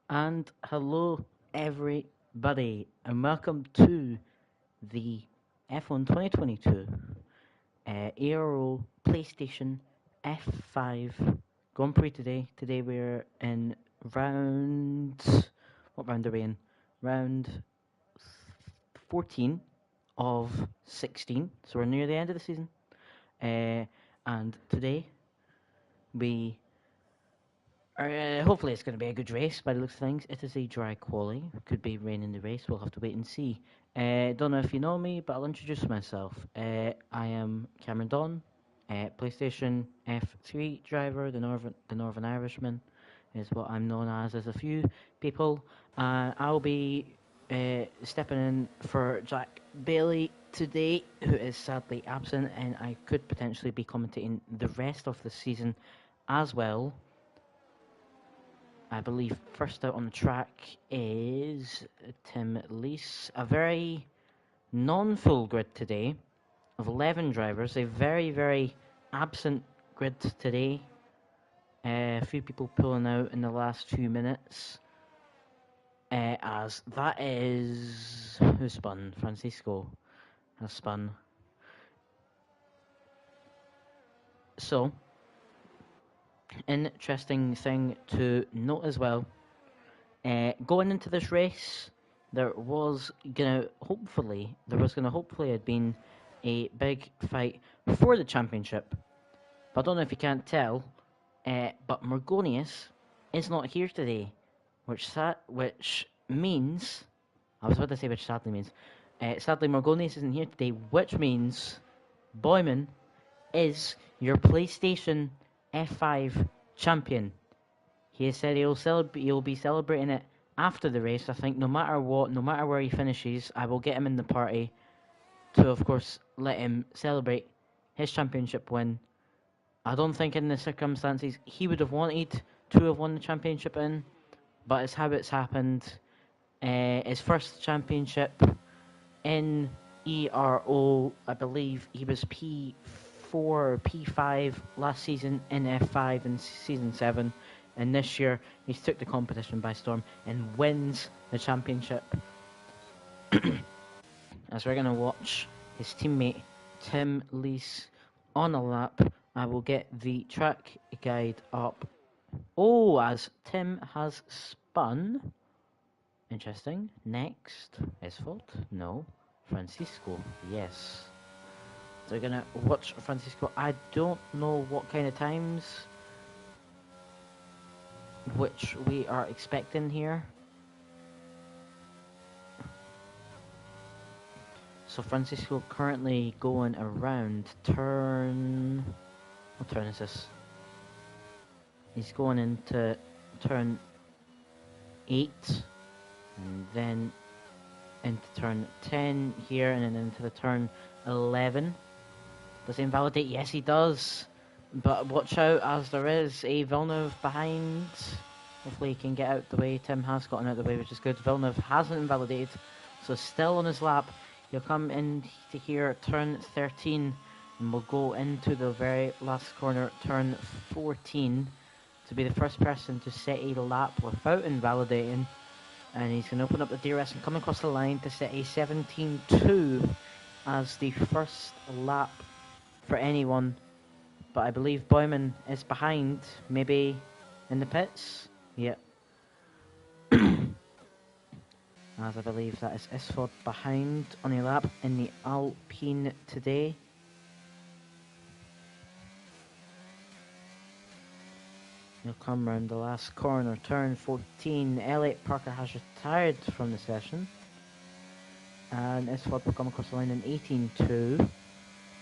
And hello, everybody, and welcome to the F1 2022 Ero PlayStation F5 Grand Prix today. Today we're in round. What round are we in? Round 14 of 16. So we're near the end of the season. And today we hopefully it's going to be a good race by the looks of things. It is a dry quali. Could be rain in the race. We'll have to wait and see. Don't know if you know me, but I'll introduce myself. I am Cameron Don, PlayStation F3 driver, the Northern Irishman is what I'm known as a few people. I'll be stepping in for Jack Bailey today, who is sadly absent, and I could potentially be commentating the rest of the season as well. I believe first out on the track is Tim Lees. A very non-full grid today of 11 drivers. A very, very absent grid today. A few people pulling out in the last few minutes. As that is... Who spun? Francisco has spun. So, interesting thing to note as well. Going into this race, there was gonna hopefully have been a big fight for the championship. But I don't know if you can't tell, but Morgonius is not here today, which means I was about to say which sadly means. Sadly, Morgonius isn't here today, which means Boyman is your PlayStation F5 champion. He has said he'll be celebrating it after the race. I think no matter what, no matter where he finishes, I will get him in the party to, of course, let him celebrate his championship win. I don't think in the circumstances he would have wanted to have won the championship in, but it's how it's happened. His first championship in ERO, I believe he was P4 or P5 last season in F5 in Season 7. And this year, he's took the competition by storm and wins the championship. As we're going to watch his teammate Tim Lees on a lap, I will get the track guide up. Oh, as Tim has spun. Interesting. Next, Esford? No. Francisco? Yes. So we're going to watch Francisco. I don't know what kind of times which we are expecting here. So Francisco currently going around turn... What turn is this? He's going into turn 8, and then into turn 10 here, and then into the turn 11. Does he invalidate? Yes, he does. But watch out, as there is a Villeneuve behind. Hopefully he can get out the way. Tim has gotten out the way, which is good. Villeneuve hasn't invalidated, so still on his lap. He'll come in to here, turn 13, and we'll go into the very last corner, turn 14, to be the first person to set a lap without invalidating. And he's going to open up the DRS and come across the line to set a 17.2 as the first lap for anyone. But I believe Boyman is behind, maybe in the pits. Yep. As I believe that is Isford behind on a lap in the Alpine today. He'll come round the last corner, turn 14. Elliot Parker has retired from the session. And Isford will come across the line in 18.2.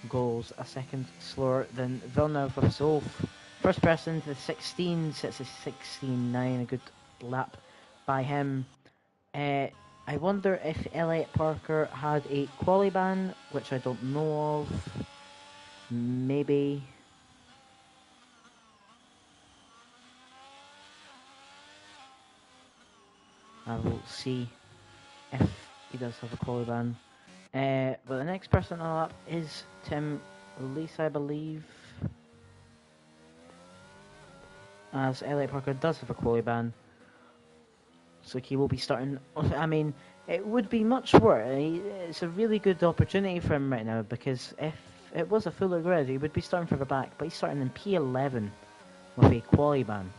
Goes a second slower than Villeneuve with Solf. First person to the 16, sets a 16.9, a good lap by him. I wonder if Elliot Parker had a quali ban, which I don't know of. Maybe. I will see if he does have a quali ban. But the next person on the lap is Tim Lees, I believe. As Elliot Parker does have a quali ban. So he will be starting. I mean, it would be much worse. It's a really good opportunity for him right now because if it was a fuller grid, he would be starting further back. But he's starting in P11 with a quali ban.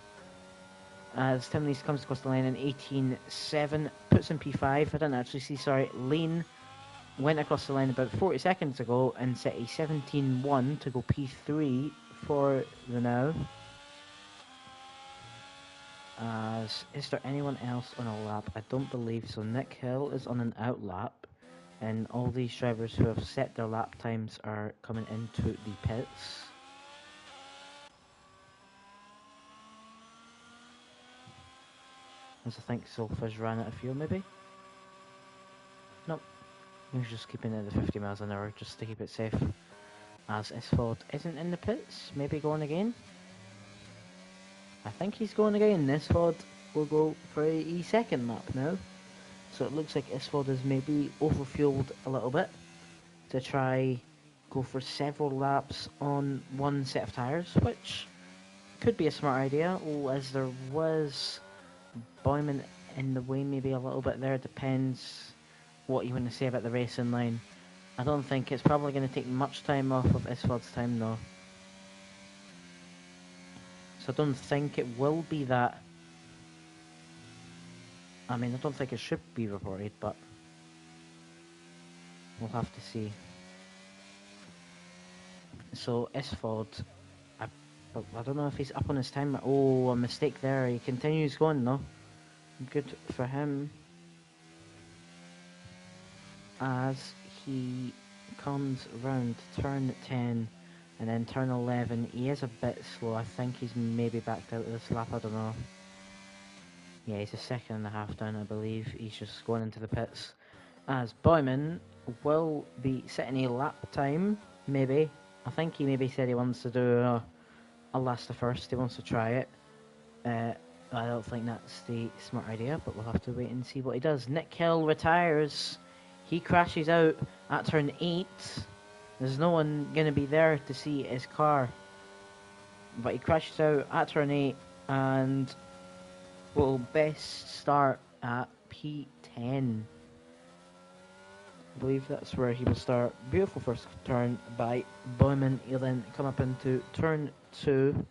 As Tim Lees comes across the line in 18.7, puts in P5. I didn't actually see. Sorry, Lane went across the line about 40 seconds ago and set a 17.1 to go P3 for the now. Is there anyone else on a lap? I don't believe so. Nick Hill is on an out lap, and all these drivers who have set their lap times are coming into the pits. As I think Sulfish ran out of fuel, maybe? Nope. He was just keeping it at 50 miles an hour just to keep it safe. As Isford isn't in the pits, maybe going again? I think he's going again. Isford will go for a second lap now. So it looks like Isford is maybe overfueled a little bit to try go for several laps on one set of tyres, which could be a smart idea. Oh, as there was Boyman in the way maybe a little bit there. Depends what you want to say about the racing line. I don't think it's probably going to take much time off of Isford's time though. So I don't think it will be that. I mean, I don't think it should be reported, but we'll have to see. So Isford, I don't know if he's up on his time. Oh, a mistake there. He continues going though. Good for him. As he comes round turn 10 and then turn 11, he is a bit slow. I think he's maybe backed out of this lap, I don't know. Yeah, he's a second and a half down, I believe. He's just going into the pits. As Boyman will be setting a lap time, maybe. I think he maybe said he wants to do a last to first. He wants to try it. I don't think that's the smart idea, but we'll have to wait and see what he does. Nick Hill retires. He crashes out at turn 8. There's no one going to be there to see his car. But he crashes out at turn 8 and will best start at P10. I believe that's where he will start. Beautiful first turn by Boyman. He'll then come up into turn 2.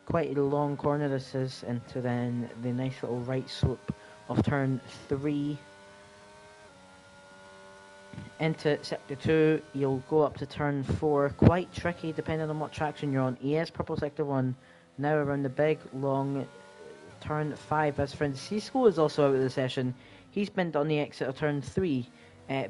Quite a long corner this is, into then the nice little right slope of turn 3. Into sector 2, you'll go up to turn 4. Quite tricky depending on what traction you're on. He is purple sector 1. Now around the big long turn 5. As Francisco is also out of the session. He's bent on the exit of turn 3.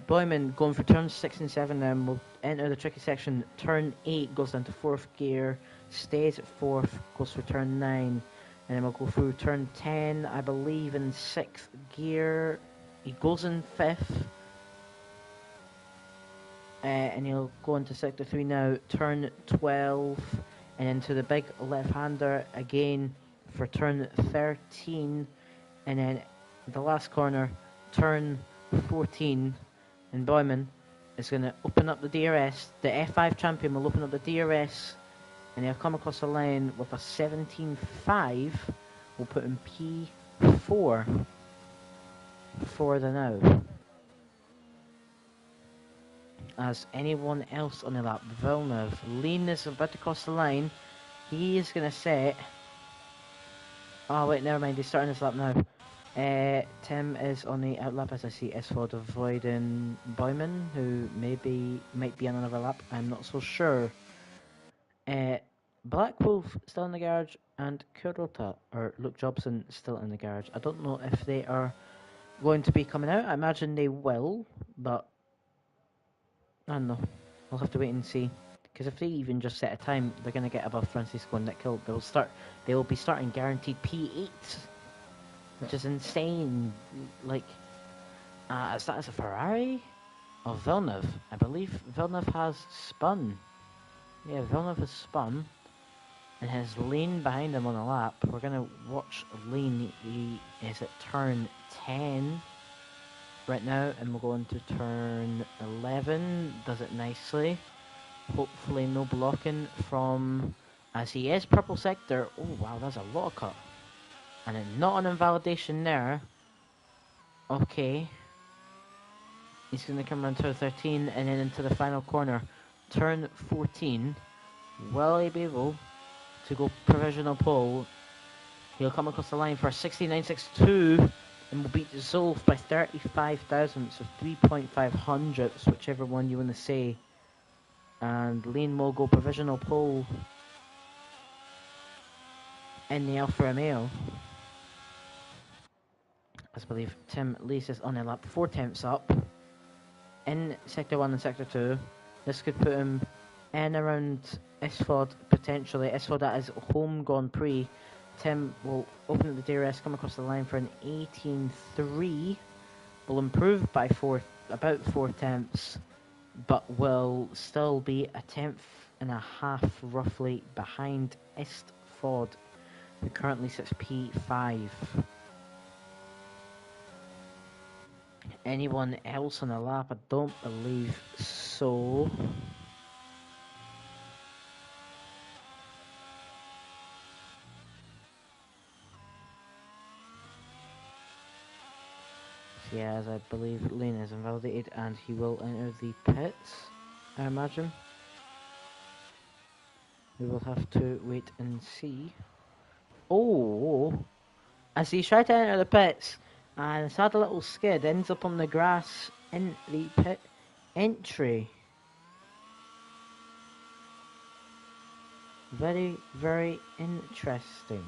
Boyman going for turns 6 and 7 now, and will enter the tricky section. Turn 8 goes down to 4th gear, stays at 4th, goes for turn 9, and then we'll go through turn 10, I believe in 6th gear. He goes in 5th. And he'll go into sector 3 now, turn 12, and into the big left-hander again for turn 13, and then the last corner, turn 14, and Boyman is going to open up the DRS. The F5 champion will open up the DRS, and he'll come across the line with a 17.5. We'll put in P4 for the now. As anyone else on the lap, Villeneuve, Lean is about to cross the line. He is going to set. Oh wait, never mind. He's starting his lap now. Tim is on the out lap as I see Isford avoiding Boyman, who might be on another lap. I'm not so sure. Black Wolf still in the garage, and Kurota or Luke Jobson still in the garage. I don't know if they are going to be coming out. I imagine they will, but I don't know. We'll have to wait and see. Because if they even just set a time, they're going to get above Francisco and Nick Hill. They will be starting guaranteed P8, which is insane. Like, is that as a Ferrari? Or Villeneuve? I believe Villeneuve has spun. Yeah, Villeneuve has spun. And has Lane behind him on the lap. We're going to watch Lane. He is at turn 10. Right now, and we'll go into turn 11, does it nicely, hopefully no blocking from, as he is purple sector. Oh wow, that's a lot of cut, and then not an invalidation there, Okay. He's going to come around turn 13 and then into the final corner. Turn 14. Will he be able to go provisional pole? He'll come across the line for 69.62 and will beat Zolf by 35 thousandths of 3.5 hundredths, whichever one you want to say. And Lane will go provisional pole in the Alfa Romeo. As I believe Tim Lees is on a lap 4 tenths up in Sector 1 and Sector 2. This could put him in around Isford, potentially. Isford at his home Grand Prix. Tim will open at the DRS, come across the line for an 18.3. Will improve by about 4 tenths, but will still be a tenth and a half roughly behind Isford, who currently sits P5. Anyone else on the lap? I don't believe so. Yeah, as I believe Lane is invalidated and he will enter the pits, I imagine. We will have to wait and see. Oh, as he tried to enter the pits and it's had a little skid, ends up on the grass in the pit entry. Very, very interesting.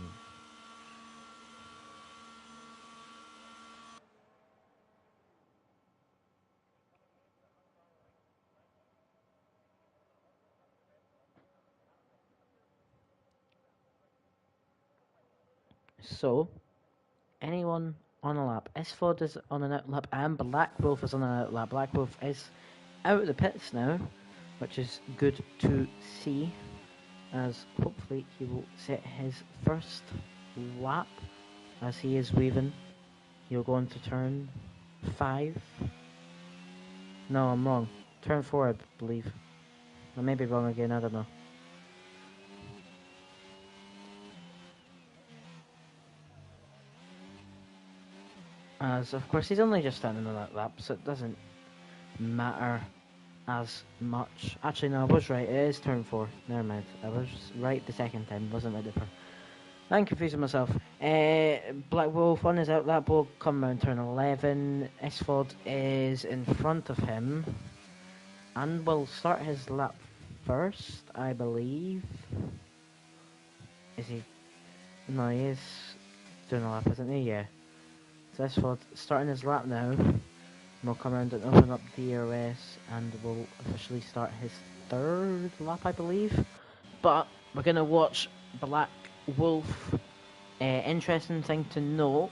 So, anyone on a lap? Isford is on an out lap and Black Wolf is on an out lap. Black Wolf is out of the pits now, which is good to see, as hopefully he will set his first lap as he is weaving. He'll go into turn 5. No, I'm wrong. Turn 4, I believe. I may be wrong again, I don't know. As, of course, he's only just standing on that lap, so it doesn't matter as much. Actually, no, I was right. It is turn 4. Never mind. I was right the second time. Wasn't right the first. I'm confusing myself. Black Wolf on his out lap will come around turn 11. Isford is in front of him and will start his lap first, I believe. Is he? No, he is doing a lap, isn't he? Yeah. So Isford starting his lap now. We'll come around and open up DRS and we'll officially start his third lap, I believe. But we're going to watch Black Wolf. Interesting thing to note,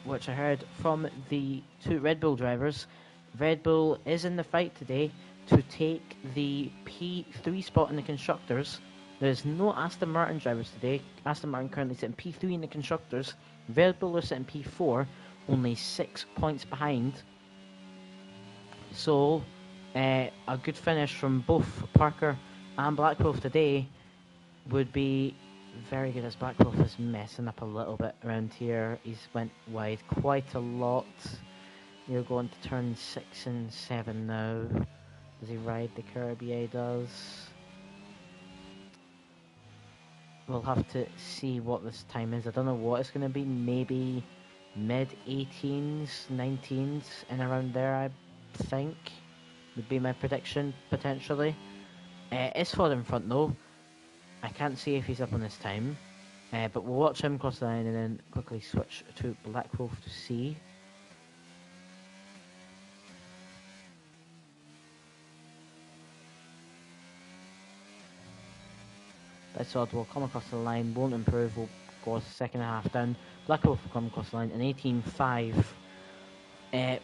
which I heard from the 2 Red Bull drivers. Red Bull is in the fight today to take the P3 spot in the Constructors. There's no Aston Martin drivers today. Aston Martin currently sitting P3 in the Constructors. Red Bull are sitting P4, only 6 points behind. So, a good finish from both Parker and Black Wolf today would be very good, as Black Wolf is messing up a little bit around here. He's went wide quite a lot. You're going to turn 6 and 7 now. Does he ride the curb? Yeah, he does. We'll have to see what this time is. I don't know what it's going to be. Maybe mid-18s, 19s, and around there, I think, would be my prediction, potentially. Isford in front, though. I can't see if he's up on this time. But we'll watch him cross the line and then quickly switch to Black Wolf to see. Isford will come across the line, won't improve, will go a second and a half down. Black Wolf will come across the line, an 18.5.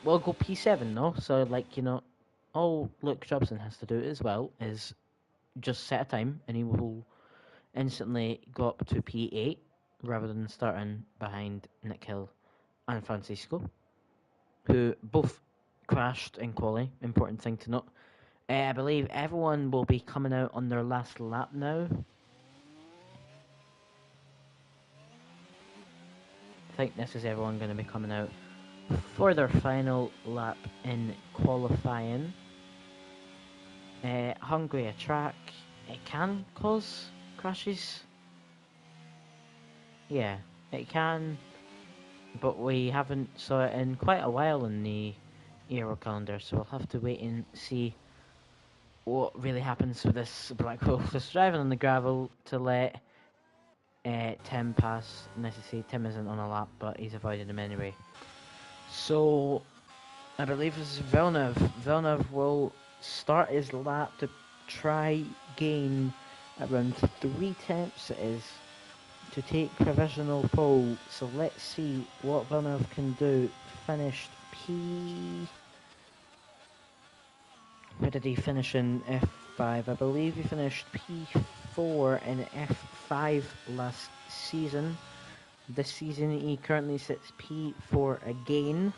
We'll go P7 though, so like, you know, all Luke Jobson has to do as well is just set a time and he will instantly go up to P8 rather than starting behind Nick Hill and Francisco, who both crashed in quali. Important thing to note. I believe everyone will be coming out on their last lap now. I think this is everyone going to be coming out for their final lap in qualifying. Hungary, a track, it can cause crashes. Yeah, it can, but we haven't saw it in quite a while in the Aero calendar, so we'll have to wait and see what really happens with this Black Wolf. Just driving on the gravel to let Tim pass. Nice to see Tim isn't on a lap, but he's avoided him anyway. So I believe this is Villeneuve. Villeneuve will start his lap to try gain around 3/10 it is to take provisional pole. So let's see what Villeneuve can do. Finished P. Where did he finish in F5? I believe he finished P4 in F5 last season. This season he currently sits P4 again.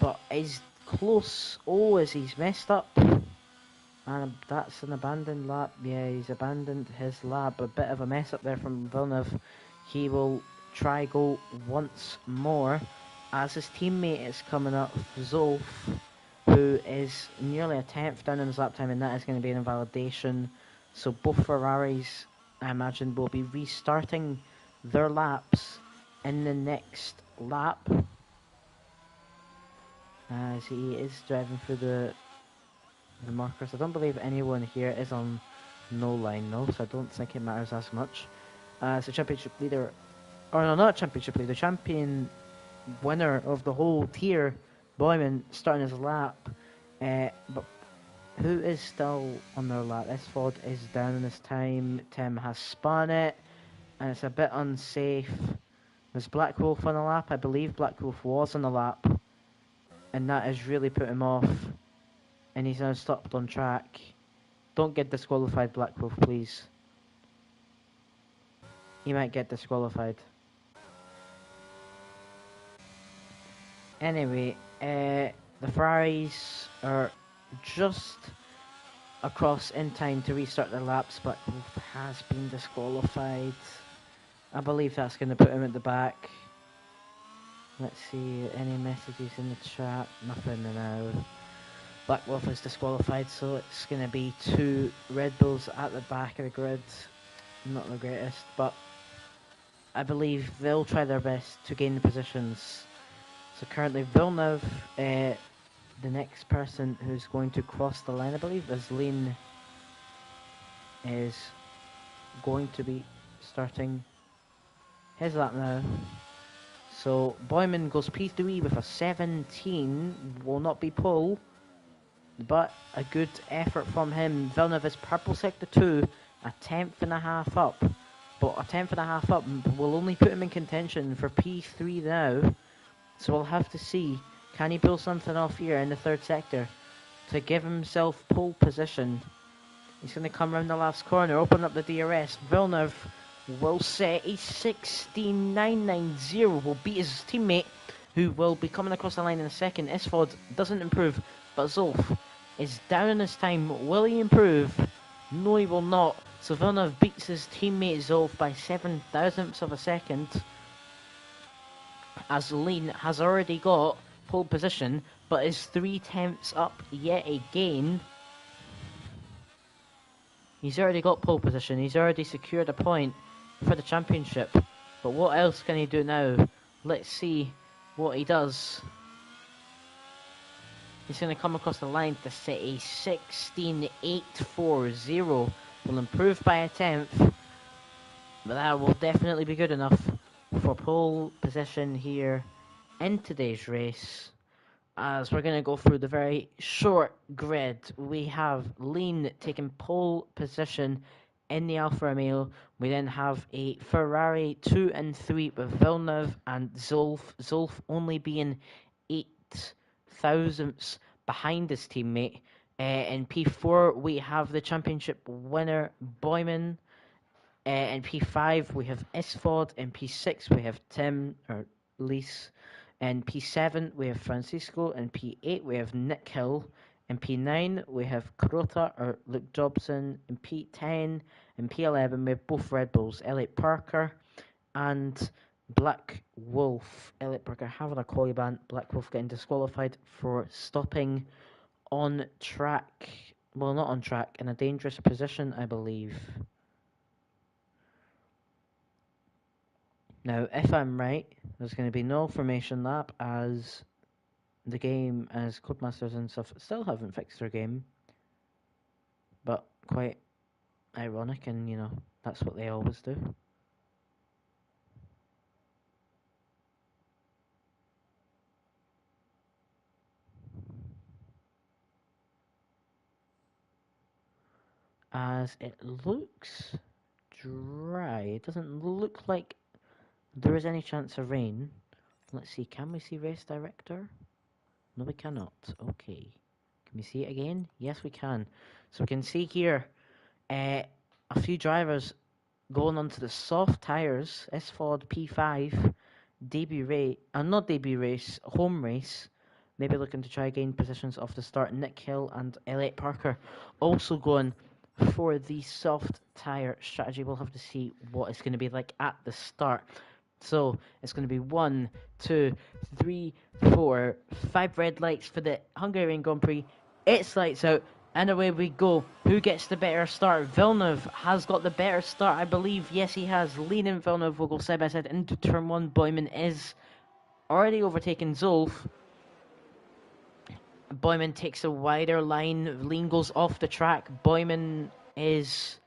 But is close. Oh, as he's messed up. And that's an abandoned lap. Yeah, he's abandoned his lap. A bit of a mess up there from Villeneuve. He will try go once more as his teammate is coming up, Zolf, who is nearly a 10th down in his lap time, and that is going to be an invalidation. So both Ferraris, I imagine, will be restarting their laps in the next lap. As he is driving through the markers. I don't believe anyone here is on no line though, so I don't think it matters as much. As the championship leader, or no, not championship leader, champion winner of the whole tier, Boyman, starting his lap. But who is still on their lap? Esford is down in his time. Tim has spun it, and it's a bit unsafe. There's Black Wolf on the lap. I believe Black Wolf was on the lap, and that has really put him off. And he's now stopped on track. Don't get disqualified, Black Wolf, please. He might get disqualified. Anyway, the Ferraris are just across in time to restart their laps. Black Wolf has been disqualified. I believe that's going to put him at the back. Let's see, any messages in the chat? Nothing now. Black Wolf is disqualified, so it's going to be 2 Red Bulls at the back of the grid. Not the greatest, but I believe they'll try their best to gain the positions. So currently Villeneuve, the next person who's going to cross the line, I believe, is Lean, is going to be starting his lap now. So Boyman goes P3 with a 17, will not be pole, but a good effort from him. Villeneuve is purple sector 2, a 10.5 up, but a 10.5 up will only put him in contention for P3 now. So we'll have to see, can he pull something off here in the 3rd sector to give himself pole position. He's going to come around the last corner, open up the DRS. Villeneuve will set a 16.990, will beat his teammate, who will be coming across the line in a second. Esford doesn't improve, but Zolf is down in his time. Will he improve? No, he will not. So Villeneuve beats his teammate Zolf by 0.007 of a second, as Lean has already got pole position, but is 0.3 up yet again. He's already got pole position, he's already secured a point for the championship, but what else can he do now? Let's see what he does. He's going to come across the line to set a 16.840. Will improve by a 10th, but that will definitely be good enough for pole position here in today's race. As we're going to go through the very short grid, we have Lean taking pole position in the Alfa Romeo. We then have a Ferrari 2 and 3 with Villeneuve and Zolf. Zolf only being 8 thousandths behind his teammate. In P4 we have the championship winner Boyman. In P5 we have Esford. In P6 we have Tim or Lise. In P7 we have Francisco. In P8 we have Nick Hill. In P9 we have Crota or Luke Jobson. In P10 and P11 we have both Red Bulls, Elliot Parker and Black Wolf, Elliot Parker having a collie ban. Black Wolf getting disqualified for stopping on track. Well, not on track, in a dangerous position, I believe. Now, if I'm right, there's going to be no formation lap as the game, as Codemasters and stuff still haven't fixed their game. But quite ironic, and you know, that's what they always do. As it looks dry, it doesn't look like there is any chance of rain. Let's see, can we see race director? No, we cannot. Okay. Can we see it again? Yes, we can. So we can see here a few drivers going onto the soft tyres, S4 P5, debut race, not debut race, home race. Maybe looking to try gain positions off the start. Nick Hill and Elliot Parker also going for the soft tyre strategy. We'll have to see what it's going to be like at the start. So it's going to be 1, 2, 3, 4, 5 red lights for the Hungarian Grand Prix. It's lights out, and away we go. Who gets the better start? Villeneuve has got the better start, I believe. Yes, he has. Lean and Villeneuve will go side by side into turn 1. Boyman is already overtaken Zolf. Boyman takes a wider line. Lean goes off the track. Boyman is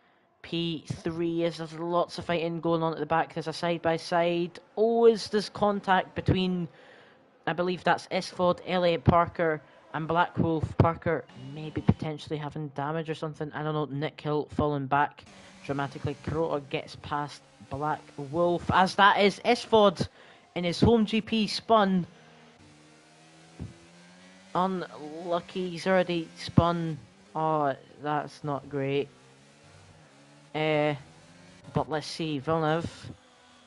P3 as there's lots of fighting going on at the back. There's a side by side. Oh, is there's contact between, I believe that's Esfod, Elliot Parker, and Black Wolf. Parker maybe potentially having damage or something. I don't know. Nick Hill falling back dramatically. Kurota gets past Black Wolf as that is Esfod in his home GP spun. Unlucky, he's already spun. Oh, that's not great. But let's see, Villeneuve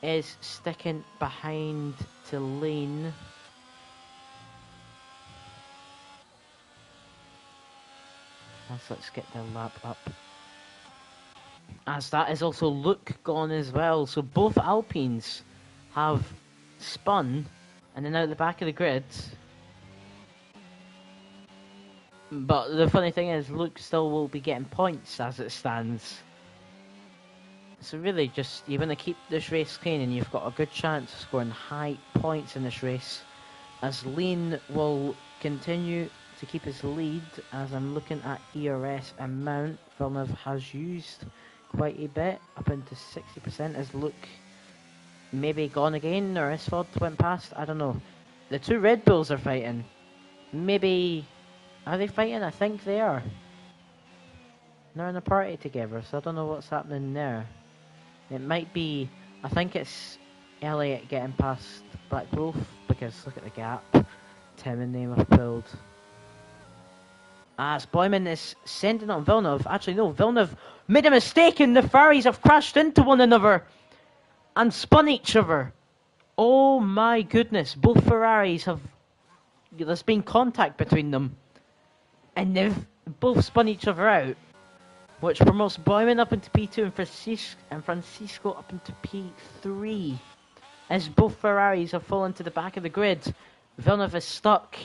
is sticking behind to Lane. Let's get the lap up. As that is also Luke gone as well. So both Alpines have spun and then out the back of the grid. But the funny thing is, Luke still will be getting points as it stands. So really, just you want to keep this race clean, and you've got a good chance of scoring high points in this race. As Lean will continue to keep his lead, as I'm looking at ERS amount, Villeneuve has used quite a bit, up into 60%. As Luke maybe gone again, or Esford went past, I don't know. The two Red Bulls are fighting. Maybe. Are they fighting? I think they are. They're in a party together, so I don't know what's happening there. It might be, I think it's Elliot getting past Black Wolf, because look at the gap Tim and Name have pulled. As Boyman is sending on Villeneuve. Actually, no, Villeneuve made a mistake and the Ferraris have crashed into one another and spun each other. Oh my goodness, both Ferraris have, there's been contact between them. And they've both spun each other out, which promotes Boyman up into P2 and Francisco up into P3. As both Ferraris have fallen to the back of the grid. Villeneuve is stuck,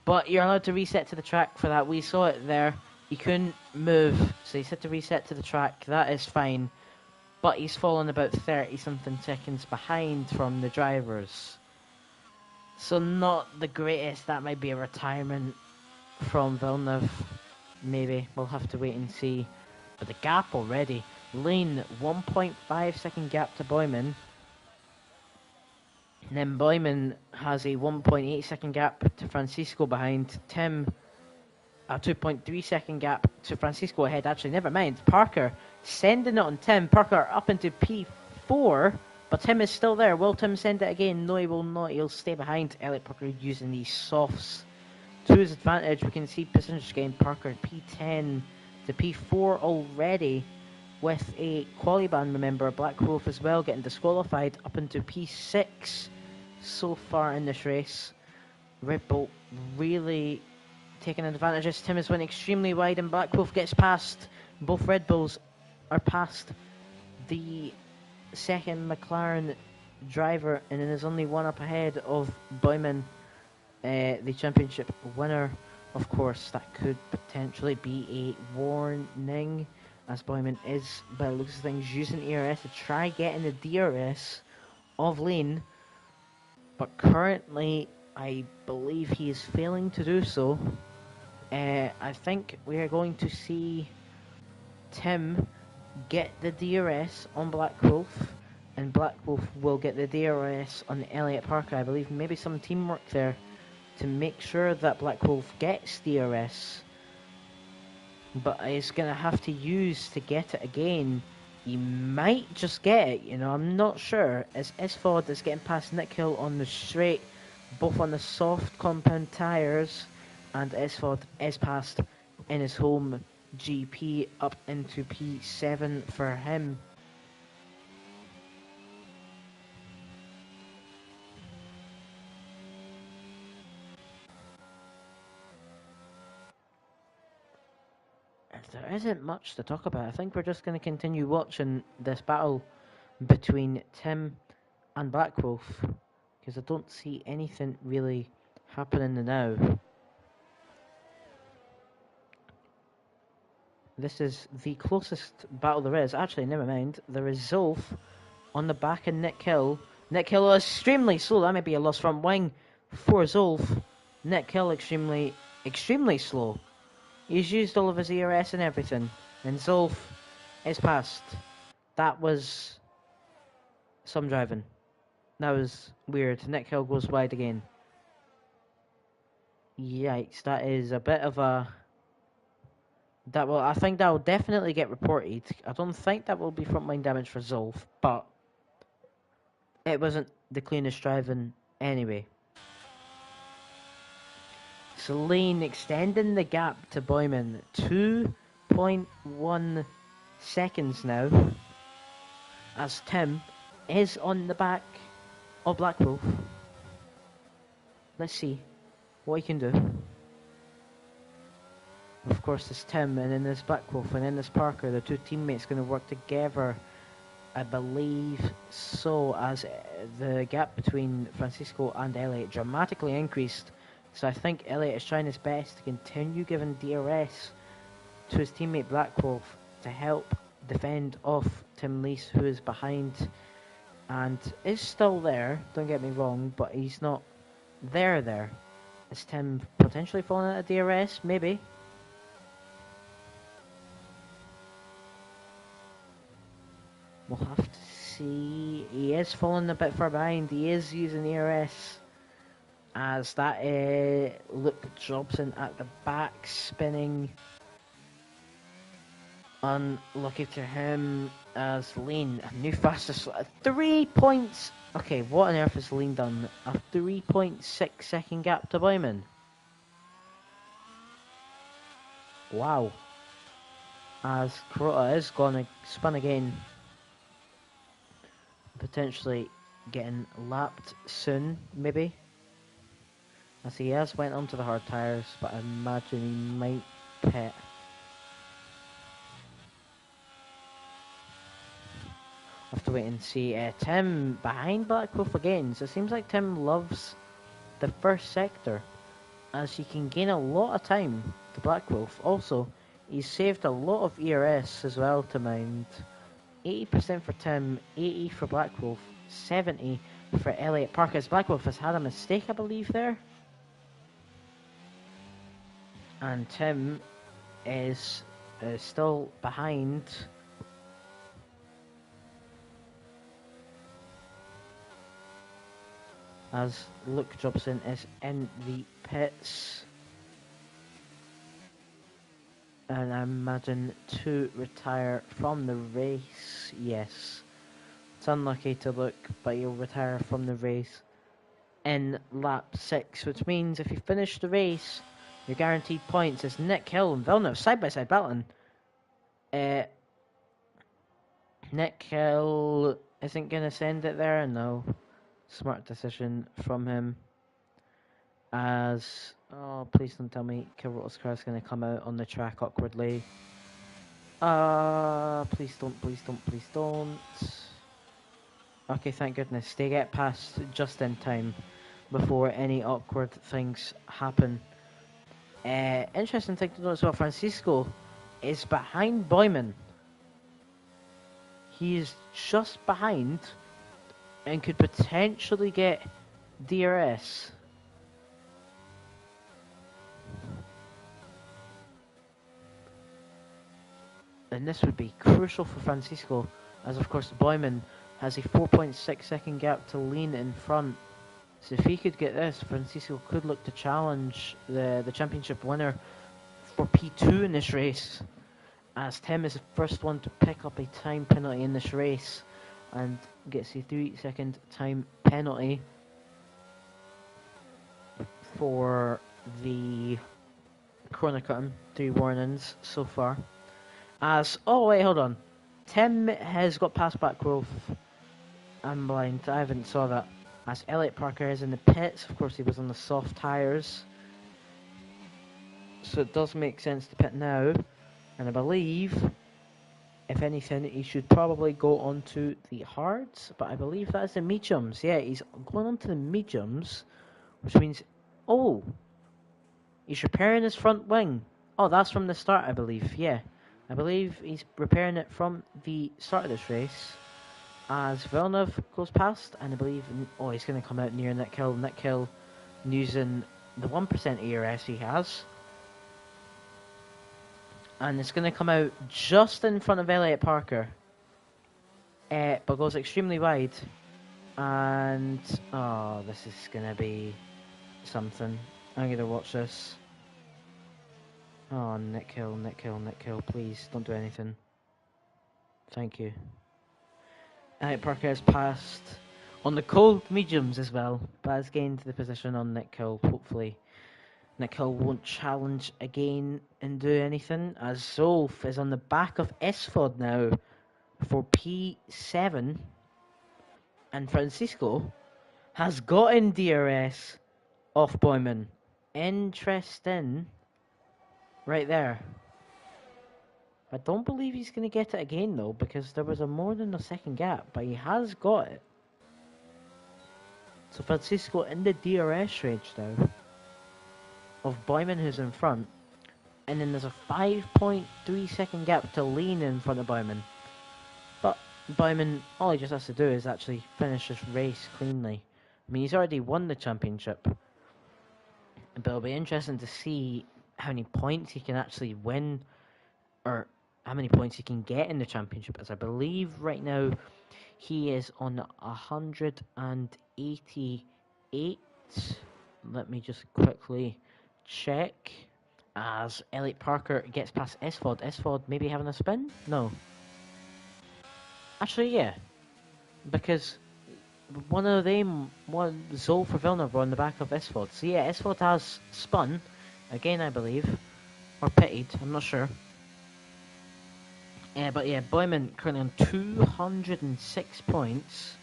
but you're allowed to reset to the track for that. We saw it there. He couldn't move, so he said to reset to the track. That is fine. But he's fallen about 30-something seconds behind from the drivers. So not the greatest. That might be a retirement from Villeneuve, maybe. We'll have to wait and see. But the gap already. Lane, 1.5 second gap to Boyman. And then Boyman has a 1.8 second gap to Francisco behind. Tim, a 2.3 second gap to Francisco ahead. Actually, never mind. Parker sending it on Tim. Parker up into P4. But Tim is still there. Will Tim send it again? No, he will not. He'll stay behind. Elliot Parker using these softs to his advantage. We can see positions gain. Parker P10 to P4 already with a quali ban. Remember, Black Wolf as well getting disqualified up into P6 so far in this race. Red Bull really taking advantage. As Tim is went extremely wide and Black Wolf gets past. Both Red Bulls are past the second McLaren driver, and then there's only one up ahead of Boyman, the championship winner. Of course, that could potentially be a warning, as Boyman is, by the looks of things, using ERS to try getting the DRS of Lane, but currently I believe he is failing to do so. I think we are going to see Tim get the DRS on Black Wolf, and Black Wolf will get the DRS on Elliott Parker. I believe maybe some teamwork there to make sure that Black Wolf gets DRS, but he's going to have to use to get it again. He might just get it, you know, I'm not sure, as Isford is getting past Nick Hill on the straight, both on the soft compound tyres, and Isford is passed in his home GP up into P7 for him. There isn't much to talk about. I think we're just going to continue watching this battle between Tim and Black Wolf, because I don't see anything really happening now. This is the closest battle there is. Actually, never mind. There is Zolf on the back of Nick Hill. Nick Hill is extremely slow. That might be a lost front wing for Zolf. Nick Hill extremely slow. He's used all of his ERS and everything. And Zolf is passed. That was some driving. That was weird. Nick Hill goes wide again. Yikes, that is a bit of a... I think that will definitely get reported. I don't think that will be frontline damage for Zolf, but it wasn't the cleanest driving anyway. Celine extending the gap to Boyman. 2.1 seconds now, as Tim is on the back of Black Wolf. Let's see what he can do. Of course, there's Tim, and then there's Black Wolf, and then there's Parker. The two teammates going to work together, I believe so, as the gap between Francisco and Elliot dramatically increased. So I think Elliot is trying his best to continue giving DRS to his teammate Black Wolf to help defend off Tim Lees, who is behind and is still there, don't get me wrong, but he's not there. Is Tim potentially falling out of DRS? Maybe. We'll have to see. He is falling a bit far behind. He is using ERS, as that Luke Jobson at the back spinning. Unlucky to him, as Lane, a new fastest, 3 points. Okay, what on earth has Lane done? A 3.6 second gap to Boyman. Wow. As Carota is gonna spin again, potentially getting lapped soon, maybe. As he has went onto the hard tyres, but I imagine he might pit. Have to wait and see. Tim behind Black Wolf again, so it seems like Tim loves the first sector, as he can gain a lot of time to Black Wolf. Also, he's saved a lot of ERS as well to mind. 80% for Tim, 80 for Black Wolf, 70 for Elliott Parker. As Black Wolf has had a mistake, I believe, there. And Tim is still behind. As Luke Jobson is in the pits. And I imagine to retire from the race. Yes. It's unlucky to Luke, but he'll retire from the race in lap 6, which means if you finish the race, you're guaranteed points. As Nick Hill and Villeneuve side by side battling. Nick Hill isn't going to send it there, no. Smart decision from him. As, oh, please don't tell me Carota's car is going to come out on the track awkwardly. Please don't. Okay, thank goodness. They get past just in time before any awkward things happen. Interesting thing to note as well, Francisco is behind Boyman. He is just behind and could potentially get DRS. And this would be crucial for Francisco, as of course Boyman has a 4.6 second gap to lean in front. So if he could get this, Francisco could look to challenge the championship winner for P2 in this race, as Tim is the first one to pick up a time penalty in this race and gets a 3-second time penalty for the corner cutting. 3 warnings so far. As, oh wait, hold on. Tim has got past back growth. I'm blind, I haven't saw that. As Elliot Parker is in the pits, of course he was on the soft tyres. So it does make sense to pit now. And I believe, if anything, he should probably go on to the hards. But I believe that's the mediums. Yeah, he's going on to the mediums. Which means, oh, he's repairing his front wing. Oh, that's from the start, I believe. Yeah, I believe he's repairing it from the start of this race. As Villeneuve goes past, and I believe, oh, he's going to come out near Nick Hill. Nick Hill using the 1% ERS he has. And it's going to come out just in front of Elliot Parker. But goes extremely wide. And, oh, this is going to be something. I'm going to watch this. Oh, Nick Hill, Nick Hill, Nick Hill, please don't do anything. Thank you. Elliot Parker has passed on the cold mediums as well, but has gained the position on Nick Hill. Hopefully Nick Hill won't challenge again and do anything, as Zolf is on the back of Esfod now for P7, and Francisco has gotten DRS off Boyman. Interesting. Right there. I don't believe he's going to get it again though, because there was a more than a second gap, but he has got it. So Francisco in the DRS range now of Boyman, who's in front, and then there's a 5.3 second gap to lean in front of Boyman. But Boyman, all he just has to do is actually finish this race cleanly. I mean, he's already won the championship, but it'll be interesting to see how many points he can actually win, or how many points he can get in the championship, as I believe right now he is on 188. Let me just quickly check. As Elliot Parker gets past Esfod. Esfod maybe having a spin? No. Actually, yeah. Because one of them, Zol for Villeneuve, were on the back of Esfod. So yeah, Esfod has spun. Again, I believe. Or pitted, I'm not sure. But yeah, Boyman currently on 206 points.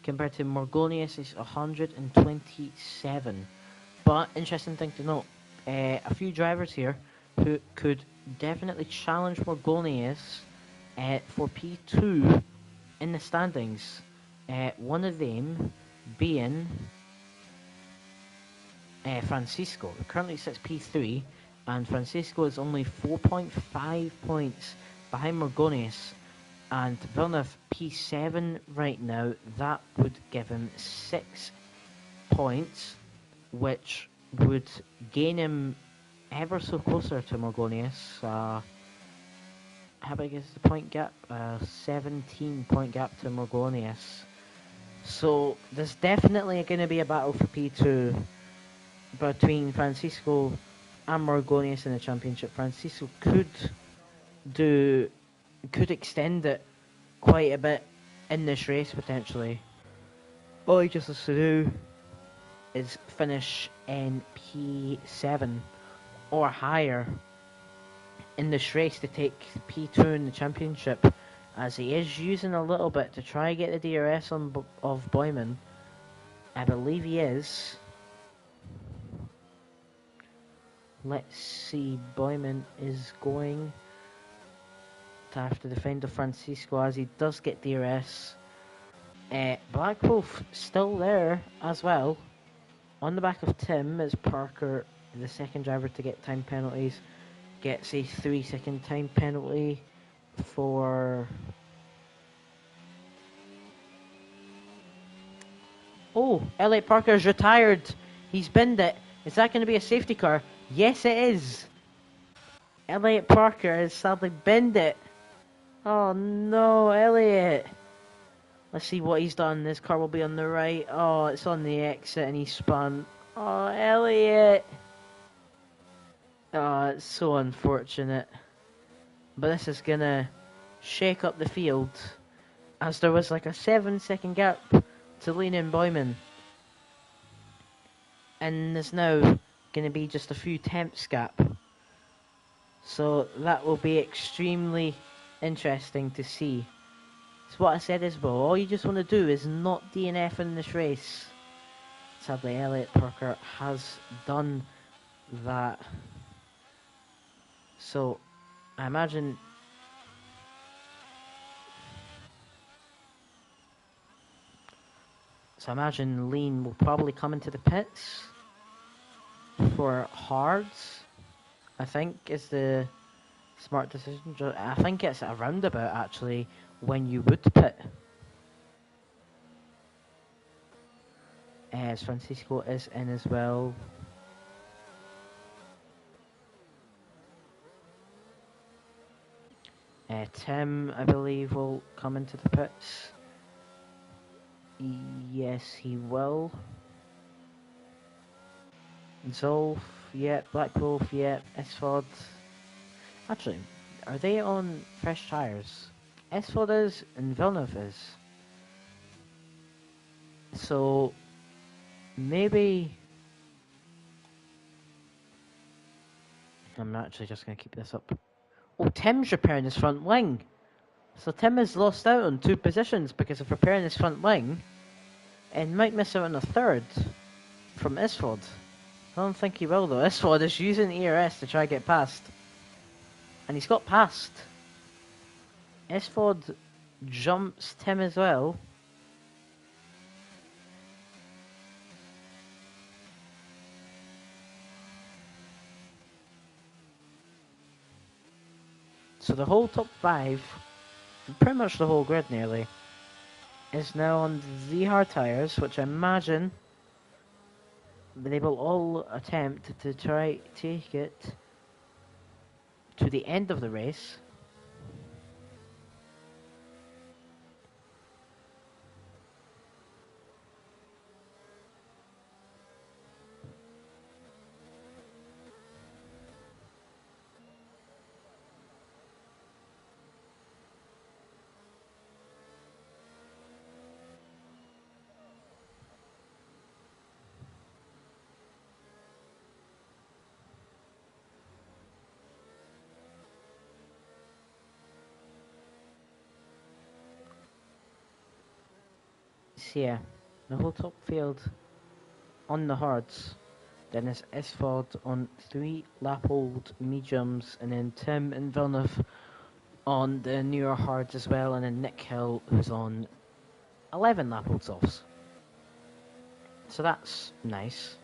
Compared to Morgonius is 127. But, interesting thing to note, a few drivers here who could definitely challenge Morgonius for P2 in the standings. One of them being Francisco, who currently sits P3, and Francisco is only 4.5 points behind Morgonius. And Villeneuve P7 right now, that would give him 6 points, which would gain him ever so closer to Morgonius. How big is the point gap? 17 point gap to Morgonius. So there's definitely going to be a battle for P2 between Francisco and Morgonius in the championship. Francisco could extend it quite a bit in this race potentially. All he just has to do is finish in P7 or higher in this race to take P2 in the championship, as he is using a little bit to try and get the DRS of Boyman. I believe he is. Let's see, Boyman is going to have to defend the Francisco, as he does get DRS Black Wolf still there as well. On the back of Tim is Parker, the second driver to get time penalties. Gets a 3-second time penalty for... Oh, Elliot Parker's retired. He's binned it. Is that going to be a safety car? Yes, it is. Elliot Parker has sadly binned it. Oh no, Elliot. Let's see what he's done. This car will be on the right. Oh, it's on the exit and he spun. Oh, Elliot. Oh, it's so unfortunate. But this is going to shake up the field, as there was like a 7-second gap to Lean and Boyman. And there's now going to be just a few tenths gap. So that will be extremely interesting to see. It's what I said as well. All you just want to do is not DNF in this race. Sadly, Elliot Parker has done that. So I imagine Lean will probably come into the pits for hards. I think is the smart decision. I think it's a roundabout actually when you would pit. As Francisco is in as well. Tim, I believe, will come into the pits. Yes, he will. Zolf, yep. Black Wolf, yep. Esford. Actually, are they on fresh tyres? Esford is and Villeneuve is. So, maybe... I'm actually just going to keep this up. Oh, Tim's repairing his front wing. So Tim has lost out on 2 positions because of repairing his front wing. And might miss out on a 3rd from Isford. I don't think he will though. Isford is using ERS to try to get past. And he's got past. Isford jumps Tim as well. So the whole top 5, pretty much the whole grid nearly, is now on the hard tyres, which I imagine they will all attempt to try take it to the end of the race. So yeah, the whole top field on the hards. Then it's Isford on 3 lap-old mediums, and then Tim and Villeneuve on the newer hards as well, and then Nick Hill who's on 11 lap-old softs. So that's nice.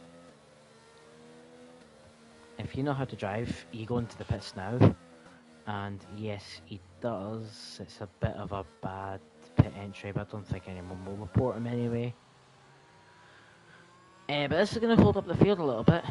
If you know how to drive, you go into the pits now. And yes, he does. It's a bit of a bad pit entry, but I don't think anyone will report him anyway. But this is going to hold up the field a little bit.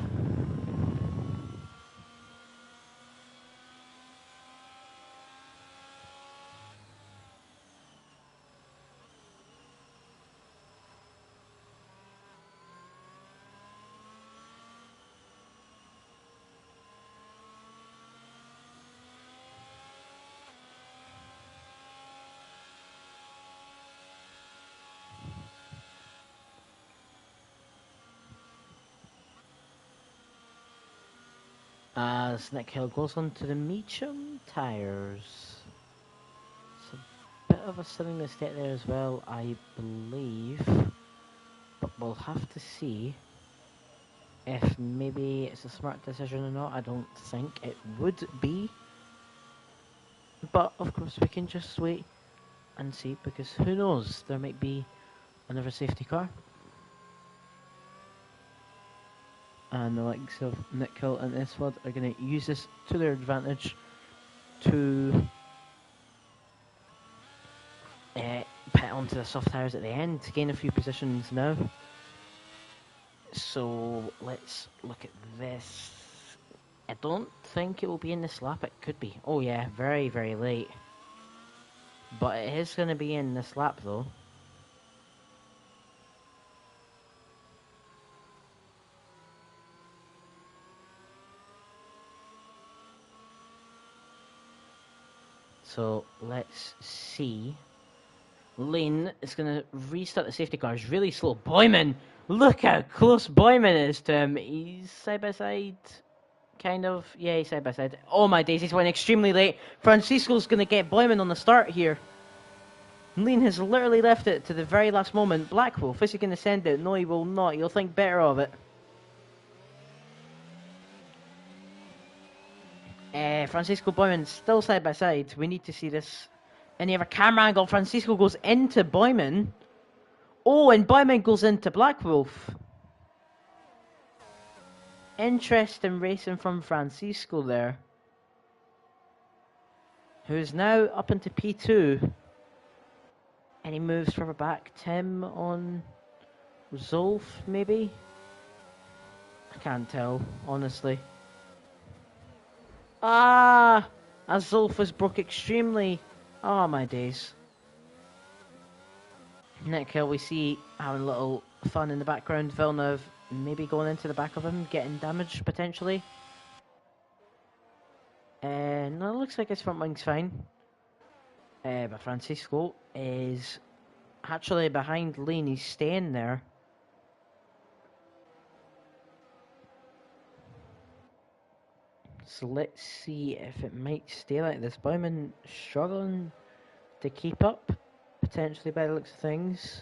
As Nick Hill goes on to the medium tyres. It's a bit of a stunning mistake there as well, I believe. But we'll have to see if maybe it's a smart decision or not. I don't think it would be. But of course we can just wait and see, because who knows, there might be another safety car. And the likes of Nickel and Esford are going to use this to their advantage to pit onto the soft tyres at the end to gain a few positions now. So let's look at this. I don't think it will be in this lap. It could be. Oh yeah, very, very late. But it is going to be in this lap though. So let's see. Lane is going to restart the safety car. It's really slow. Boyman! Look how close Boyman is to him. He's side by side. Kind of. Yeah, he's side by side. Oh my days, he's went extremely late. Francisco's going to get Boyman on the start here. Lean has literally left it to the very last moment. Black Wolf, is he going to send it? No, he will not. He'll think better of it. Francisco Boyman still side by side. We need to see this. Any other camera angle? Francisco goes into Boyman. Oh, and Boyman goes into Black Wolf. Interesting racing from Francisco there. Who's now up into P2. And he moves further back. Tim on Zolf, maybe? I can't tell, honestly. Ah! As Zolf was broke extremely. Oh my days. Nick Hill, we see having a little fun in the background. Villeneuve maybe going into the back of him, getting damaged potentially. No, it looks like his front wing's fine. But Francisco is actually behind Lane. He's staying there. So let's see if it might stay like this. Bowman struggling to keep up, potentially by the looks of things.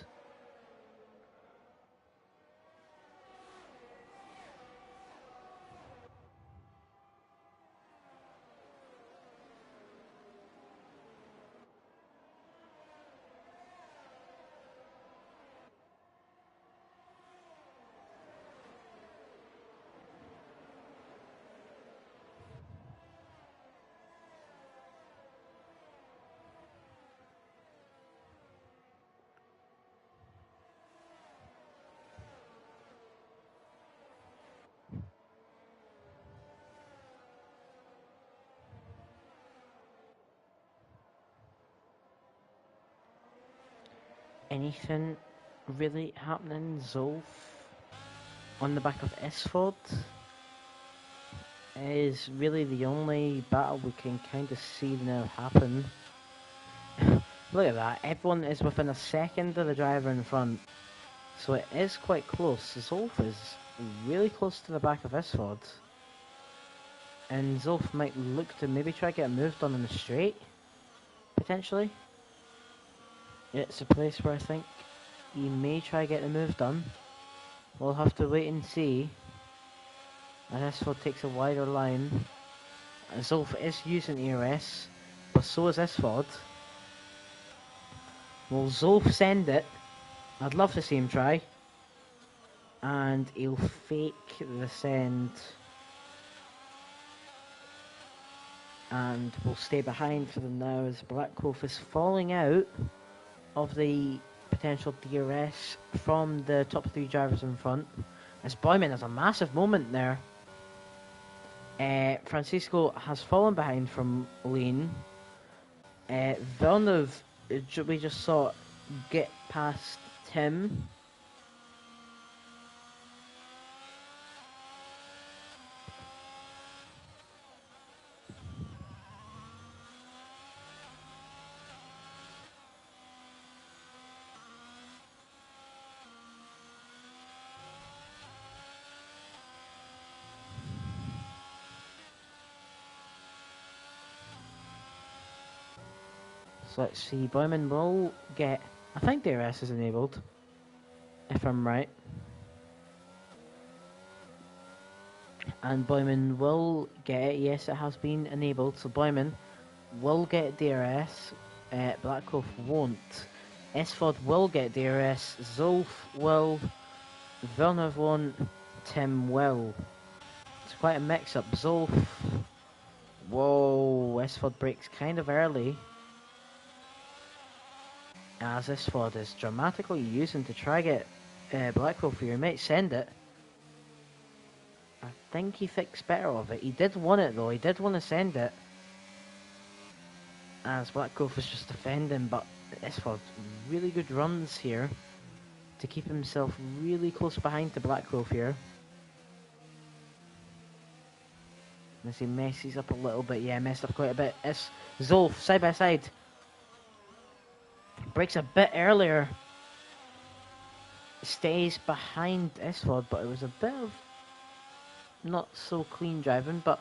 Anything really happening? Zolf on the back of Esford is really the only battle we can kind of see now happen. Look at that, everyone is within a second of the driver in front, so it is quite close. Zolf is really close to the back of Esford, and Zolf might look to maybe try to get a move done in the straight, potentially. It's a place where I think he may try to get the move done. We'll have to wait and see. And Esford takes a wider line. And Zolf is using ERS, but so is Esford. Will Zolf send it? I'd love to see him try. And he'll fake the send. And will stay behind for them now as Black Wolf is falling out of the potential DRS from the top three drivers in front. As Boyman has a massive moment there. Francisco has fallen behind from Lane. Villeneuve, we just saw get past Tim. So let's see, Boyman will get, I think DRS is enabled, if I'm right. And Boyman will get it, yes it has been enabled, so Boyman will get DRS, Black Wolf won't. Esfod will get DRS, Zulf will, Villeneuve won't, Tim will. It's quite a mix-up. Zulf, whoa, Esfod breaks kind of early. As Esfod is dramatically using to try get Blackwolf here. He might send it. I think he thinks better of it. He did want it though, he did want to send it. As Blackwolf is just defending, but Esfod really good runs here to keep himself really close behind to Blackwolf here. As he messes up a little bit, yeah, messed up quite a bit. It's Zolf, side by side. Breaks a bit earlier. Stays behind Esfod, but it was a bit of not so clean driving, but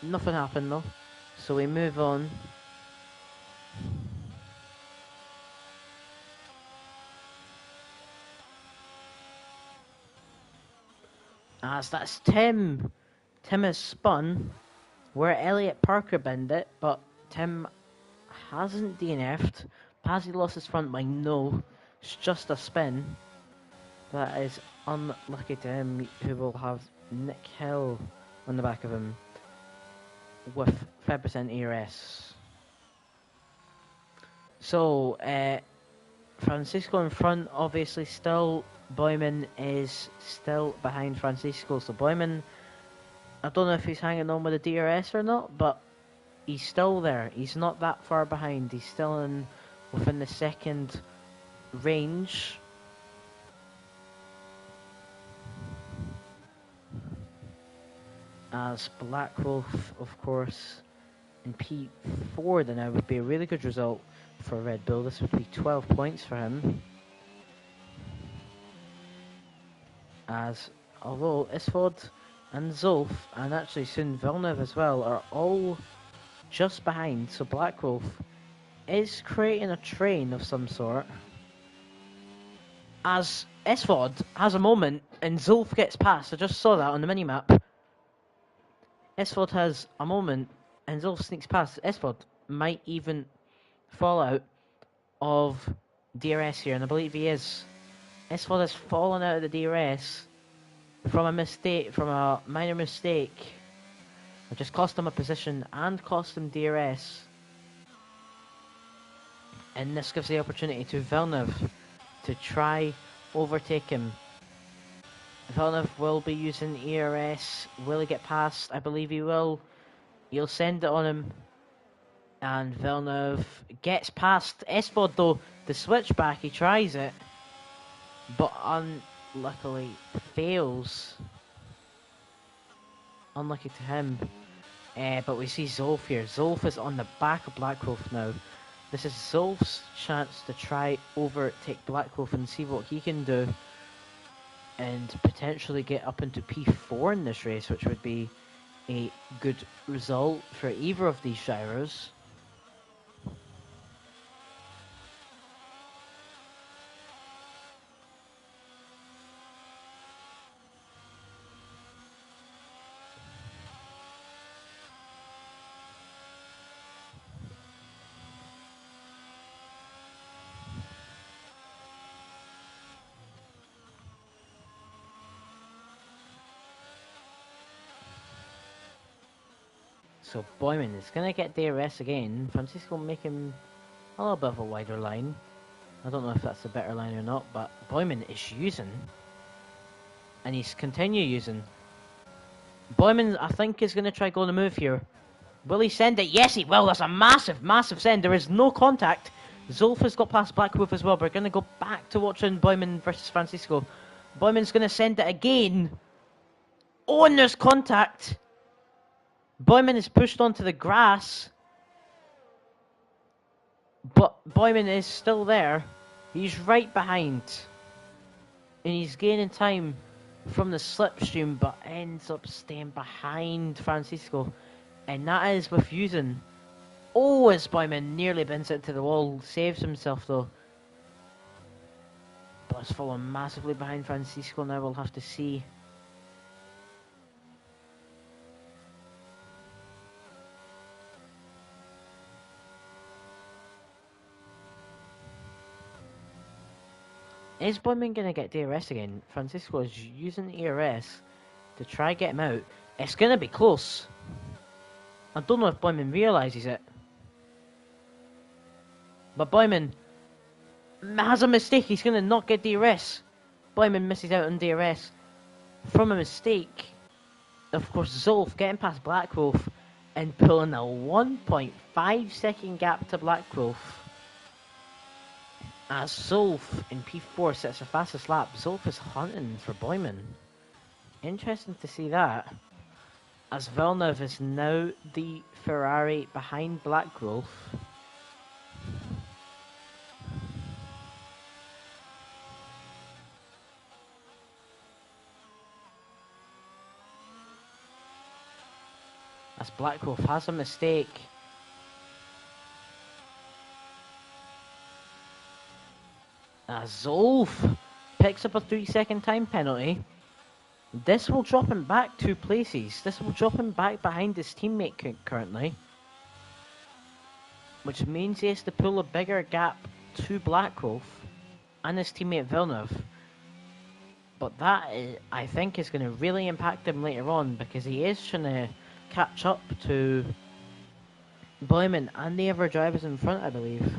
nothing happened though. So we move on. As that's Tim. Tim has spun where Elliot Parker binned it, but Tim hasn't DNF'd. Pazzi lost his front wing, no. It's just a spin. That is unlucky to him, who will have Nick Hill on the back of him with 5% ERS. So, Francisco in front, obviously still. Boyman is still behind Francisco. So Boyman, I don't know if he's hanging on with the DRS or not, but he's still there. He's not that far behind. He's still within the second range. As Black Wolf, of course, in P4 then would be a really good result for Red Bull. This would be 12 points for him. As although Isford and Zolf, and actually soon Villeneuve as well, are all just behind, so Black Wolf is creating a train of some sort. As Isford has a moment and Zolf gets past, I just saw that on the minimap. Isford has a moment and Zolf sneaks past. Isford might even fall out of DRS here, and I believe he is. Isford has fallen out of the DRS from a minor mistake. It just cost him a position and cost him DRS. And this gives the opportunity to Villeneuve to try overtake him. Villeneuve will be using ERS. Will he get past? I believe he will. He'll send it on him. And Villeneuve gets past Esford though. The switchback, he tries it. But unluckily fails. Unlucky to him. But we see Zolf here. Zolf is on the back of Black Wolf now. This is Zolf's chance to try overtake Black Wolf and see what he can do. And potentially get up into P4 in this race, which would be a good result for either of these drivers. So Boyman is going to get DRS again. Francisco will make him a little bit of a wider line. I don't know if that's a better line or not, but Boyman is using. And he's continue using. Boyman, I think, is going to try going to move here. Will he send it? Yes, he will. That's a massive, massive send. There is no contact. Zolf has got past Black Wolf as well. We're going to go back to watching Boyman versus Francisco. Boyman's going to send it again. Oh, and there's contact. Boyman is pushed onto the grass. But Boyman is still there. He's right behind. And he's gaining time from the slipstream, but ends up staying behind Francisco. And that is with using. Oh, as Boyman nearly bends it to the wall. Saves himself though. But it's fallen massively behind Francisco now. We'll have to see. Is Boyman going to get DRS again? Francisco is using DRS to try get him out. It's going to be close. I don't know if Boyman realises it. But Boyman has a mistake. He's going to not get DRS. Boyman misses out on DRS from a mistake. Of course, Zolf getting past Blackwolf and pulling a 1.5 second gap to Blackwolf. As Zolf in P4 sets the fastest lap, Zolf is hunting for Boyman. Interesting to see that. As Villeneuve is now the Ferrari behind Blackwolf. As Blackwolf has a mistake. As Zolf picks up a 3-second time penalty. This will drop him back 2 places. This will drop him back behind his teammate currently. Which means he has to pull a bigger gap to Blackwolf and his teammate Villeneuve. But that, I think, is going to really impact him later on because he is trying to catch up to Boyman and the other drivers in front, I believe.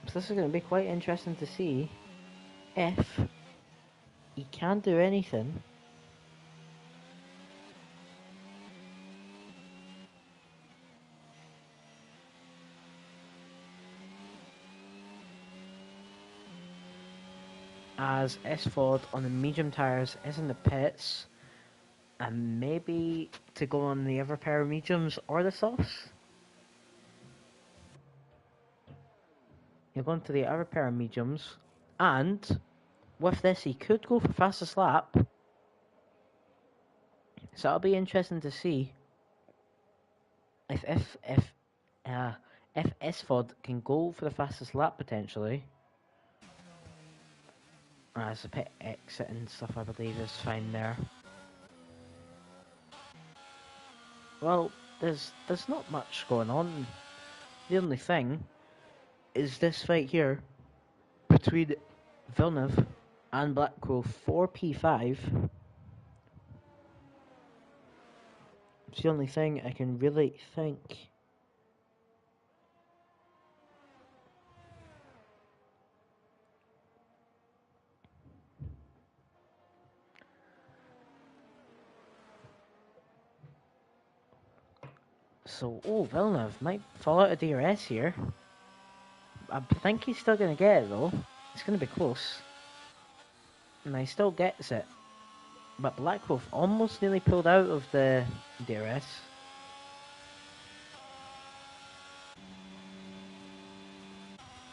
So this is going to be quite interesting to see if he can do anything. As S4 on the medium tyres is in the pits, and maybe to go on the other pair of mediums or the softs. You're going to the other pair of mediums, and with this he could go for fastest lap. So that'll be interesting to see if S4 can go for the fastest lap potentially. As a pit exit and stuff, I believe is fine there. Well, there's not much going on. The only thing is this fight here between Villeneuve and Blackwolf for P5. It's the only thing I can really think. So, Villeneuve might fall out of DRS here. I think he's still going to get it though. It's going to be close. And he still gets it. But Blackwolf almost nearly pulled out of the DRS.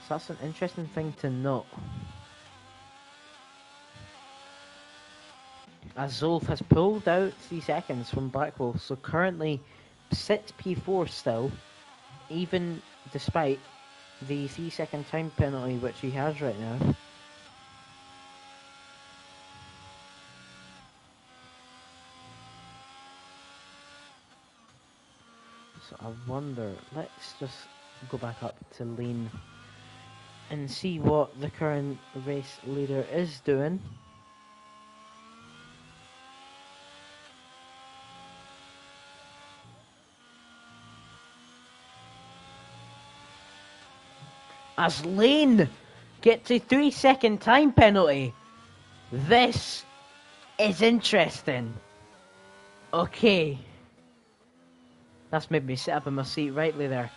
So that's an interesting thing to note. As Zolf has pulled out 3 seconds from Blackwolf, so currently sits P4 still, even despite the 3-second time penalty which he has right now. So I wonder, let's just go back up to lane and see what the current race leader is doing. As Lane gets a 3-second time penalty. This is interesting. Okay. That's made me sit up in my seat rightly there.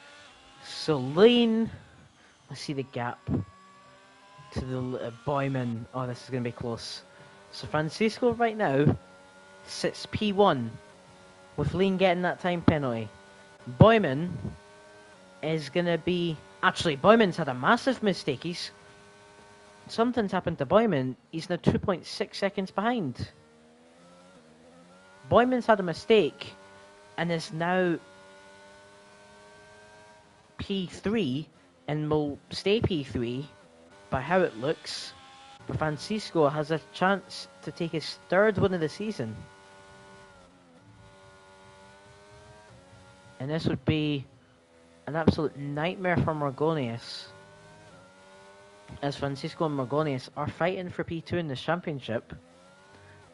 So Lane, let's see the gap to the Boyman. Oh, this is going to be close. So Francisco right now sits P1 with Lane getting that time penalty. Boyman is going to be... Actually, Boyman's had a massive mistake. Something's happened to Boyman. He's now 2.6 seconds behind. Boyman's had a mistake and is now P3 and will stay P3 by how it looks. But Francisco has a chance to take his 3rd win of the season. And this would be an absolute nightmare for Morgonius, as Francisco and Morgonius are fighting for P2 in the championship,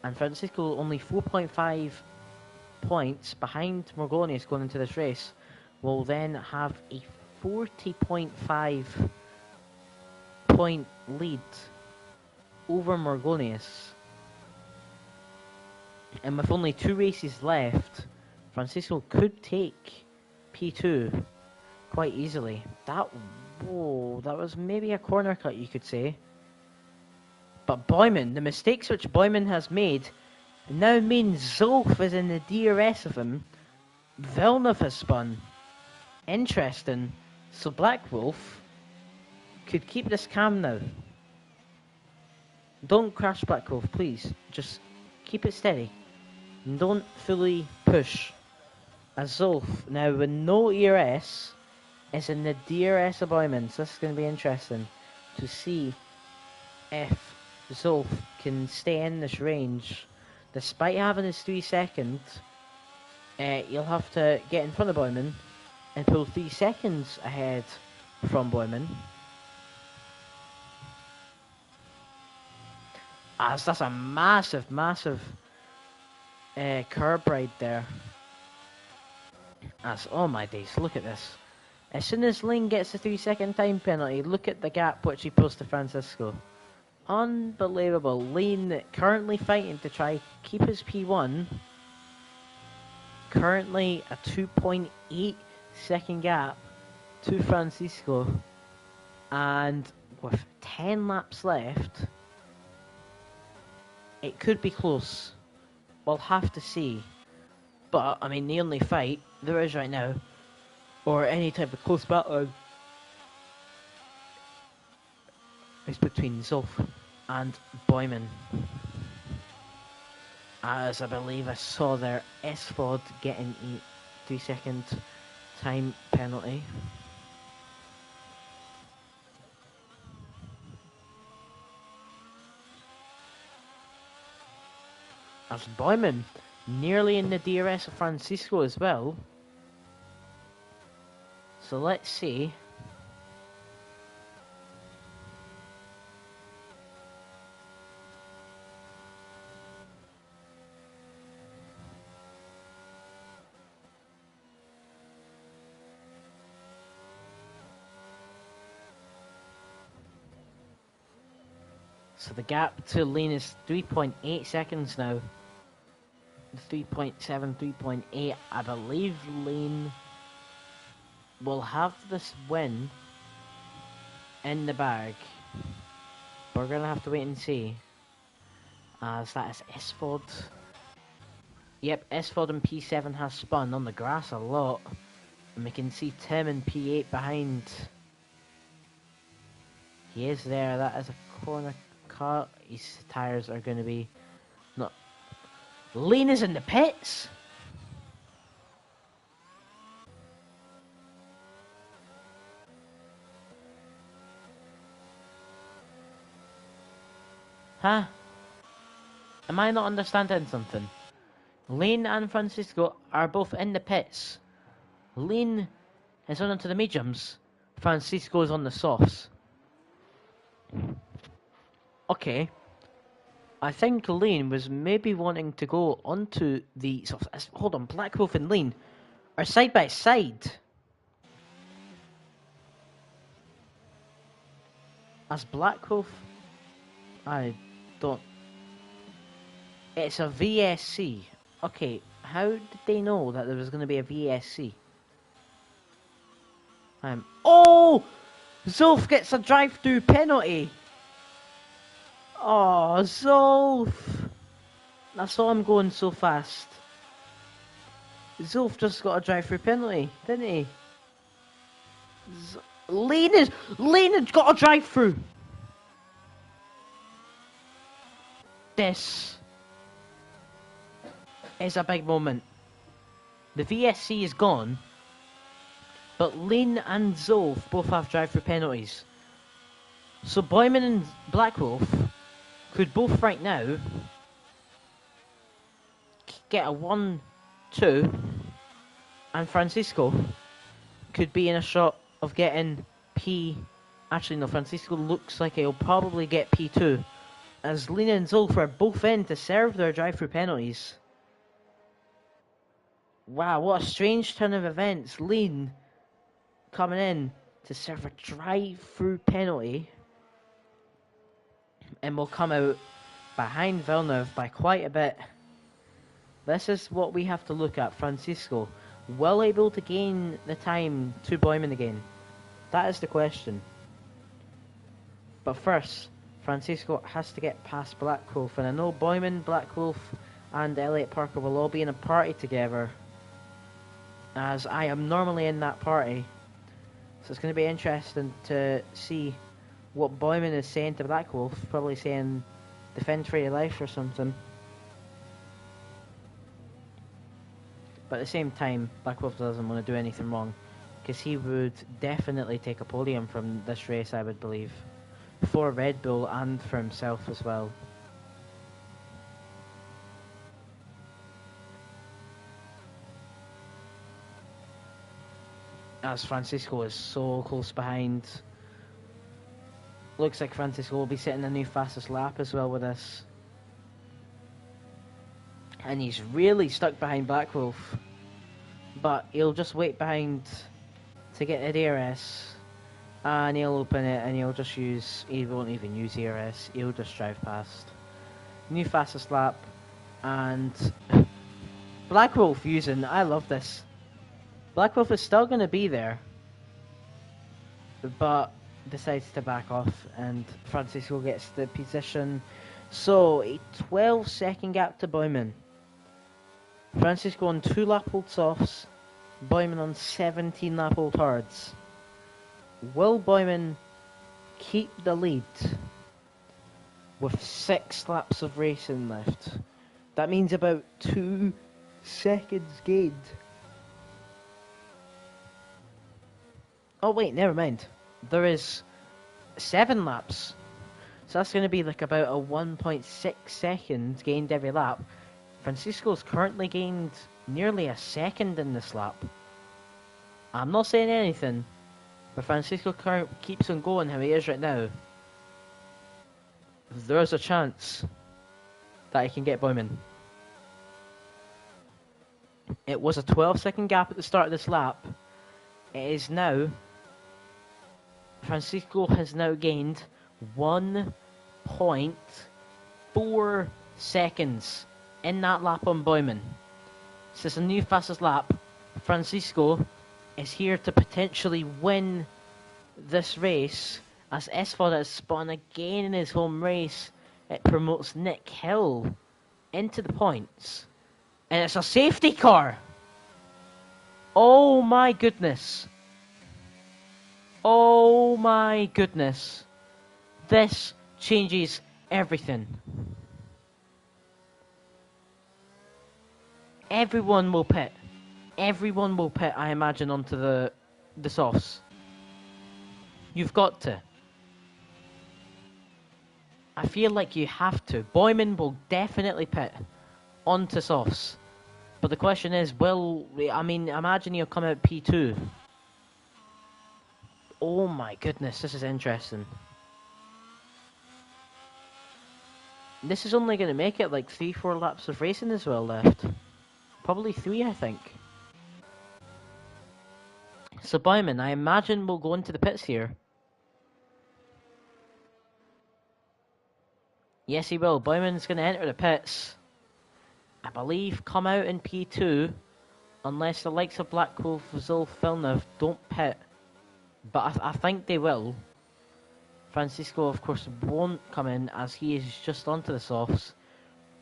and Francisco only 4.5 points behind Morgonius going into this race, will then have a 40.5 point lead over Morgonius. And with only 2 races left, Francisco could take P2 quite easily. That was maybe a corner cut, you could say. But Boyman, the mistakes which Boyman has made now means Zolf is in the DRS of him. Villeneuve has spun. Interesting. So Black Wolf could keep this calm now. Don't crash, Black Wolf, please. Just keep it steady. And don't fully push. As Zolf, now with no ERS, is in the DRS of Boyman. So this is going to be interesting to see if Zolf can stay in this range. Despite having his 3 seconds, you'll have to get in front of Boyman and pull 3 seconds ahead from Boyman. As that's a massive curb ride there. As, oh my days, look at this. As soon as Lane gets the 3 second time penalty, look at the gap which he pulls to Francisco. Unbelievable. Lane currently fighting to try keep his P1. Currently a 2.8 second gap to Francisco. And with 10 laps left, it could be close. We'll have to see. But, I mean, the only fight there is right now, or any type of close battle, is between Zolf and Boyman. As I believe I saw their S4 getting a 3 second time penalty. As Boyman nearly in the DRS of Francisco as well. So let's see. So the gap to Lane is 3.8 seconds now. 3.7, 3.8. I believe Lane will have this win in the bag. We're going to have to wait and see. As that is S-Ford. Yep, S-Ford and P7 has spun on the grass a lot. And we can see Tim in P8 behind. He is there. That is a corner cut. His tyres are going to be... not. Lane is in the pits. Huh? Am I not understanding something? Lane and Francisco are both in the pits. Lane is on onto the mediums. Francisco is on the softs. Okay. I think Lane was maybe wanting to go onto the... hold on, Black Wolf and Lane are side by side. As Black Wolf... I don't... It's a VSC. Okay, how did they know that there was going to be a VSC? Oh! Zolf gets a drive-through penalty! Oh, Zolf! I saw him going so fast. Zolf just got a drive-through penalty, didn't he? Lane has got a drive-through! This is a big moment. The VSC is gone, but Lane and Zolf both have drive-through penalties. So Boyman and Black Wolf could both right now get a 1-2, and Francisco could be in a shot of getting P. Actually, no, Francisco looks like he'll probably get P2, as Lena and Zulf are both in to serve their drive-through penalties. Wow, what a strange turn of events. Lean coming in to serve a drive-through penalty, and will come out behind Villeneuve by quite a bit. This is what we have to look at. Francisco, well able to gain the time to Boyman again? That is the question. But first, Francisco has to get past Black Wolf, and I know Boyman, Black Wolf, and Elliot Parker will all be in a party together, as I am normally in that party. So it's going to be interesting to see what Boyman is saying to Black Wolf, probably saying defend for your life or something. But at the same time, Black Wolf doesn't want to do anything wrong, because he would definitely take a podium from this race, I would believe, for Red Bull and for himself as well. As Francisco is so close behind. Looks like Francisco will be setting a new fastest lap as well with this. And he's really stuck behind Black Wolf. But he'll just wait behind to get the DRS. And he'll open it and he'll just use... He won't even use DRS. He'll just drive past. New fastest lap. And... Black Wolf using... I love this. Black Wolf is still going to be there. But... decides to back off, and Francisco gets the position. So a 12-second gap to Boyman. Francisco on 2 lap-old softs, Boyman on 17 lap-old hards. Will Boyman keep the lead with 6 laps of racing left? That means about 2 seconds gained. Oh wait, never mind. There is 7 laps. So that's going to be like about a 1.6 seconds gained every lap. Francisco's currently gained nearly a second in this lap. I'm not saying anything, but Francisco keeps on going how he is right now. There's a chance that he can get Boyman. It was a 12-second gap at the start of this lap. It is now... Francisco has now gained 1.4 seconds in that lap on Boyman. This is a new fastest lap. Francisco is here to potentially win this race, as S4 has spun again in his home race. It promotes Nick Hill into the points. And it's a safety car! Oh my goodness! Oh my goodness. This changes everything. Everyone will pit. Everyone will pit, I imagine, onto the softs. You've got to. I feel like you have to. Boyman will definitely pit onto softs. But the question is, imagine he'll come out P2. Oh my goodness, this is interesting. This is only going to make it like 3-4 laps of racing as well left. Probably 3, I think. So Boyman, I imagine, will go into the pits here. Yes, he will. Boyman's going to enter the pits. I believe come out in P2, unless the likes of Black Wolf, Zulf, Villeneuve don't pit. But I think they will. Francisco, of course, won't come in, as he is just onto the softs.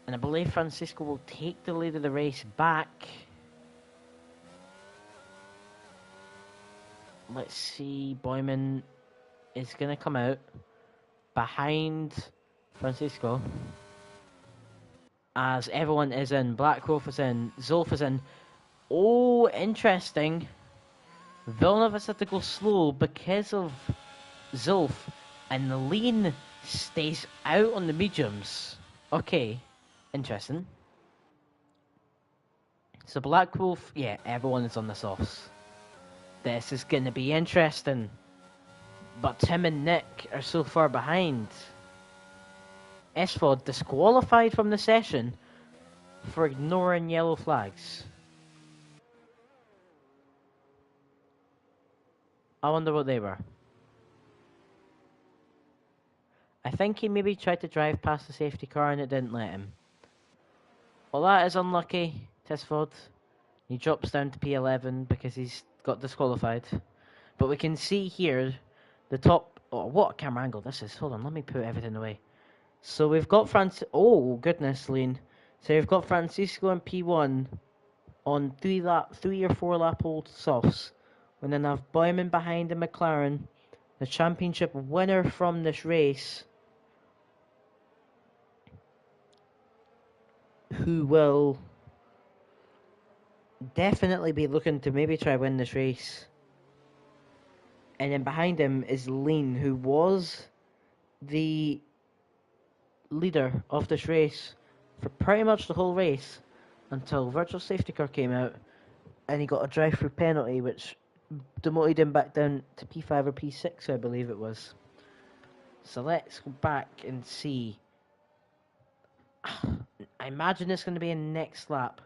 And I believe Francisco will take the lead of the race back. Let's see, Boyman is going to come out behind Francisco. As everyone is in. Black Wolf is in. Zulf is in. Oh, interesting. Villeneuve has had to go slow because of Zulf, and the lean stays out on the mediums. Okay, interesting. So Black Wolf, yeah, everyone is on the softs. This is going to be interesting. But Tim and Nick are so far behind. S5 disqualified from the session for ignoring yellow flags. I wonder what they were. I think he maybe tried to drive past the safety car and it didn't let him. Well, that is unlucky, Tisford. He drops down to P11 because he's got disqualified. But we can see here the top. Oh, what a camera angle this is. Hold on, let me put everything away. So we've got Oh, goodness, Lane. So we've got Francisco in P1 on 3 or 4 lap old softs. We then have Boyman behind the McLaren, the championship winner from this race, who will definitely be looking to maybe try win this race. And then behind him is Lean, who was the leader of this race for pretty much the whole race until virtual safety car came out and he got a drive-through penalty which demoted him back down to P5 or P6, I believe it was. So let's go back and see. I imagine it's going to be a next lap.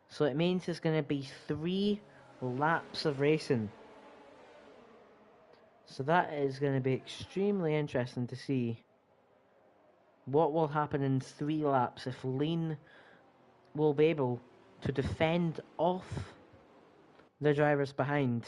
So it means there's going to be 3 laps of racing. So that is going to be extremely interesting to see what will happen in 3 laps if Lean will be able to defend off the drivers behind.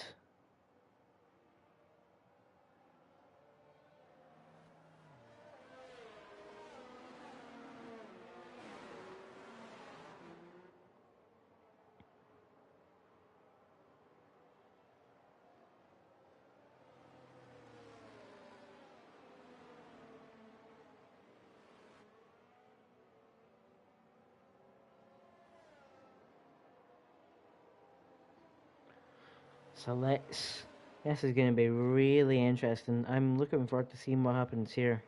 So this is going to be really interesting. I'm looking forward to seeing what happens here.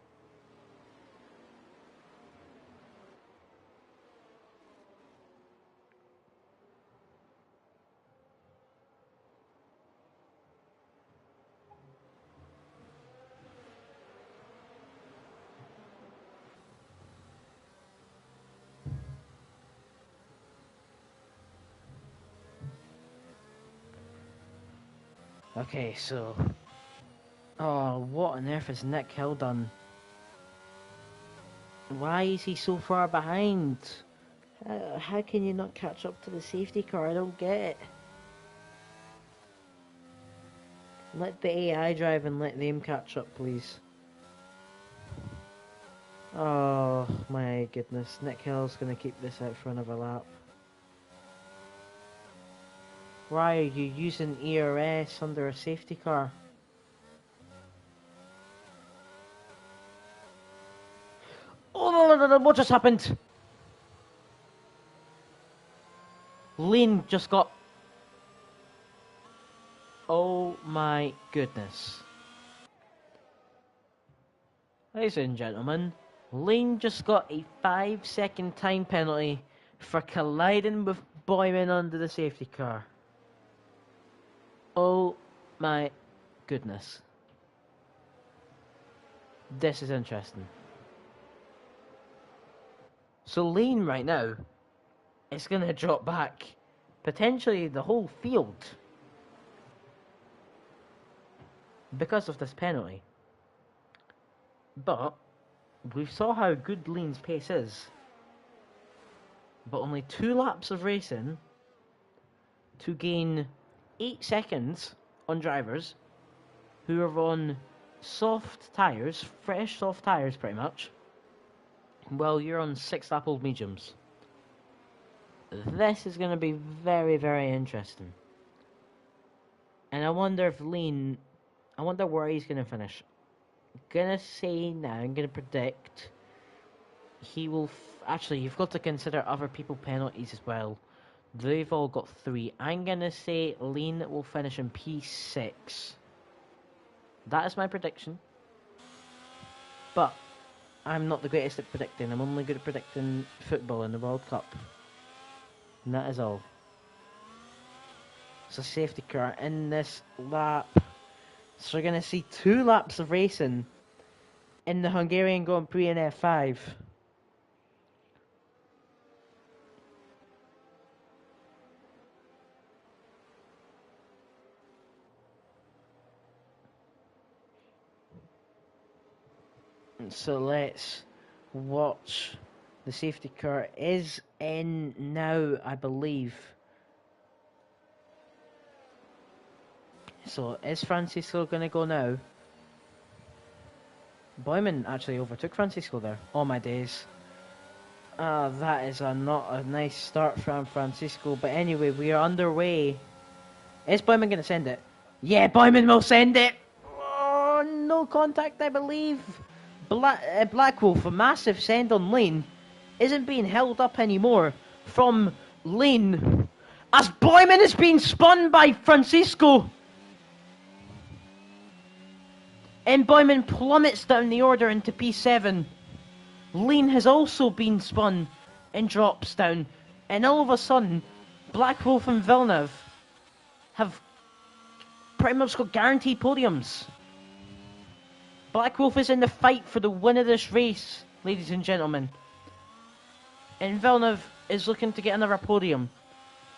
Okay, so... Oh, what on earth has Nick Hill done? Why is he so far behind? How can you not catch up to the safety car? I don't get it. Let the AI drive and let them catch up, please. Oh my goodness, Nick Hill's going to keep this out for another lap. Why are you using ERS under a safety car? Oh, no, what just happened? Lane just got... Oh my goodness. Ladies and gentlemen, Lane just got a 5-second time penalty for colliding with Boyman under the safety car. Oh my goodness. This is interesting. So Lane right now is going to drop back potentially the whole field because of this penalty. But we saw how good Lane's pace is. But only 2 laps of racing to gain 8 seconds on drivers who are on soft tyres, fresh soft tyres pretty much, while you're on 6-lap old mediums. This is going to be very, very interesting. And I wonder if Lane, I wonder where he's going to finish. Gonna say now, I'm gonna predict he will. Actually, you've got to consider other people penalties as well. They've all got 3. I'm gonna say Lane will finish in P6. That is my prediction. But I'm not the greatest at predicting. I'm only good at predicting football in the World Cup. And that is all. It's a safety car in this lap. So we're going to see 2 laps of racing in the Hungarian Grand Prix in F5. So let's watch. The safety car is in now, I believe. So is Francisco going to go now? Boyman actually overtook Francisco there. Oh my days. That is not a nice start from Francisco. But anyway, we are underway. Is Boyman going to send it? Yeah, Boyman will send it. Oh, no contact, I believe. Black Wolf, a massive send on lane, isn't being held up anymore from lane as Boyman is being spun by Francisco. And Boyman plummets down the order into P7. Lane has also been spun and drops down. And all of a sudden, Black Wolf and Villeneuve have pretty much got guaranteed podiums. Black Wolf is in the fight for the win of this race, ladies and gentlemen. And Villeneuve is looking to get another podium.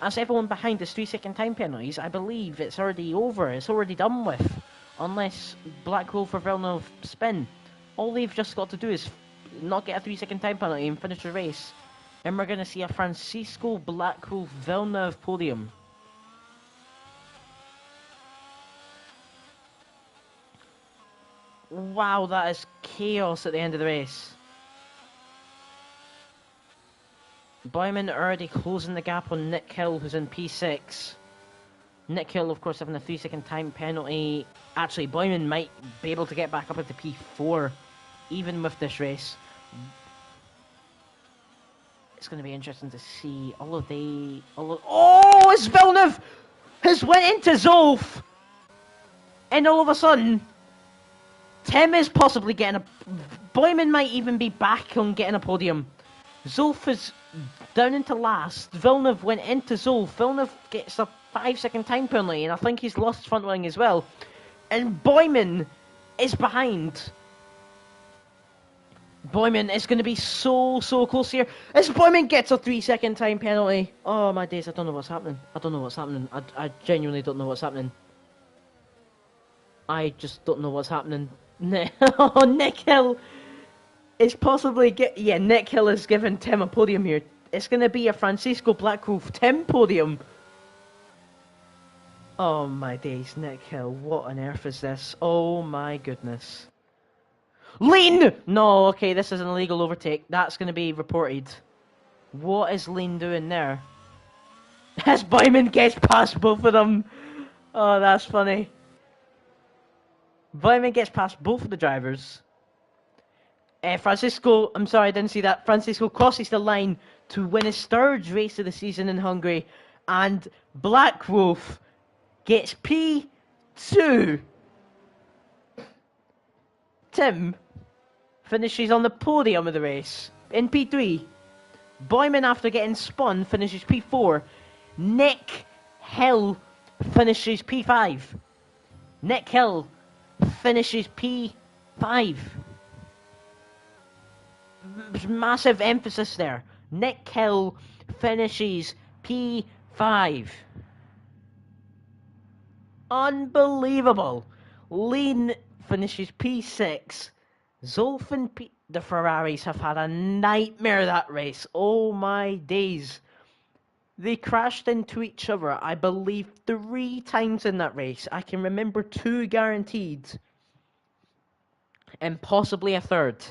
As everyone behind is 3-second time penalties, I believe it's already over, it's already done with. Unless Black Wolf or Villeneuve spin. All they've just got to do is not get a 3-second time penalty and finish the race. And we're going to see a Francisco Black Wolf Villeneuve podium. Wow, that is chaos at the end of the race. Boyman already closing the gap on Nick Hill, who's in P6. Nick Hill, of course, having a 3-second time penalty. Actually, Boyman might be able to get back up into P4, even with this race. It's going to be interesting to see oh, it's Villeneuve has went into Zolf, and all of a sudden, Tim is possibly getting Boyman might even be back on getting a podium. Zolf is down into last. Villeneuve went into Zolf. Villeneuve gets a 5-second time penalty, and I think he's lost front wing as well. And Boyman is behind. Boyman is going to be so close here. As Boyman gets a 3-second time penalty. Oh my days, I don't know what's happening. I genuinely don't know what's happening. I just don't know what's happening. Oh, Nick Hill is possibly Nick Hill is giving Tim a podium here. It's going to be a Francisco Black Wolf Tim podium. Oh my days, Nick Hill, what on earth is this? Oh my goodness. Lean! No, okay, this is an illegal overtake. That's going to be reported. What is Lean doing there? As Boyman gets past both of them. Oh, that's funny. Boyman gets past both of the drivers. Francisco, I'm sorry, I didn't see that. Francisco crosses the line to win his 3rd race of the season in Hungary. And Black Wolf gets P2. Tim finishes on the podium of the race in P3. Boyman, after getting spun, finishes P4. Nick Hill finishes P5. Nick Hill finishes P5. Massive emphasis there. Nick Hill finishes P5. Unbelievable. Lean finishes P6. Zolf and the Ferraris have had a nightmare that race. Oh my days. They crashed into each other, I believe, 3 times in that race. I can remember 2 guaranteed. And possibly a 3rd.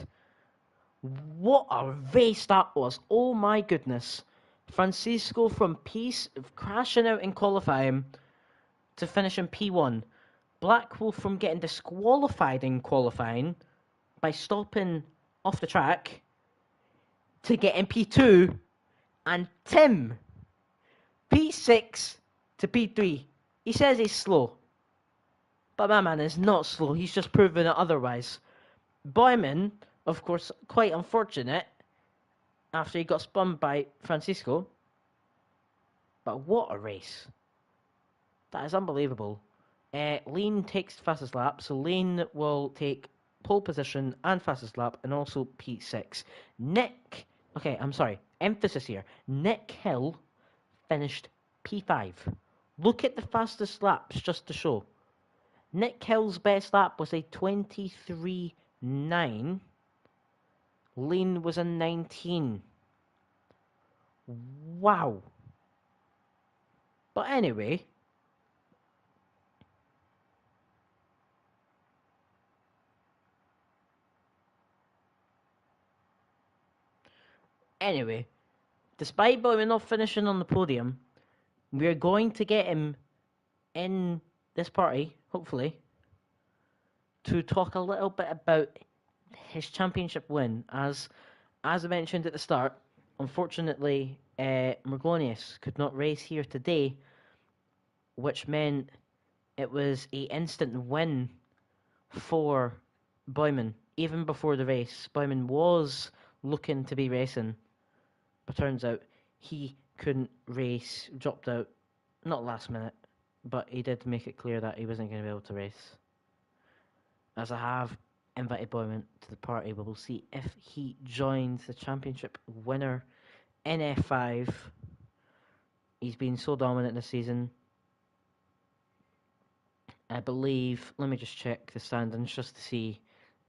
What a race that was. Oh my goodness. Francisco from crashing out in qualifying to finish in P1. Black Wolf from getting disqualified in qualifying by stopping off the track to get in P2. And Tim, P6 to P3. He says he's slow. But my man is not slow. He's just proven it otherwise. Boyman, of course, quite unfortunate after he got spun by Francisco. But what a race. That is unbelievable. Lane takes fastest lap, so Lane will take pole position and fastest lap, and also P6. Nick, okay, I'm sorry, emphasis here. Nick Hill finished P5. Look at the fastest laps just to show. Nick Hill's best lap was a 23.9. Lane was a 19. Wow. But anyway, despite Bowman not finishing on the podium, we're going to get him in this party, hopefully, to talk a little bit about his championship win. As I mentioned at the start, unfortunately, Merglonius could not race here today, which meant it was a instant win for Boyman. Even before the race, Boyman was looking to be racing, but turns out he couldn't race, dropped out, not last minute, but he did make it clear that he wasn't going to be able to race. As I have invited Boyman to the party, we will see if he joins the championship winner in F5. He's been so dominant this season. I believe, let me just check the standings just to see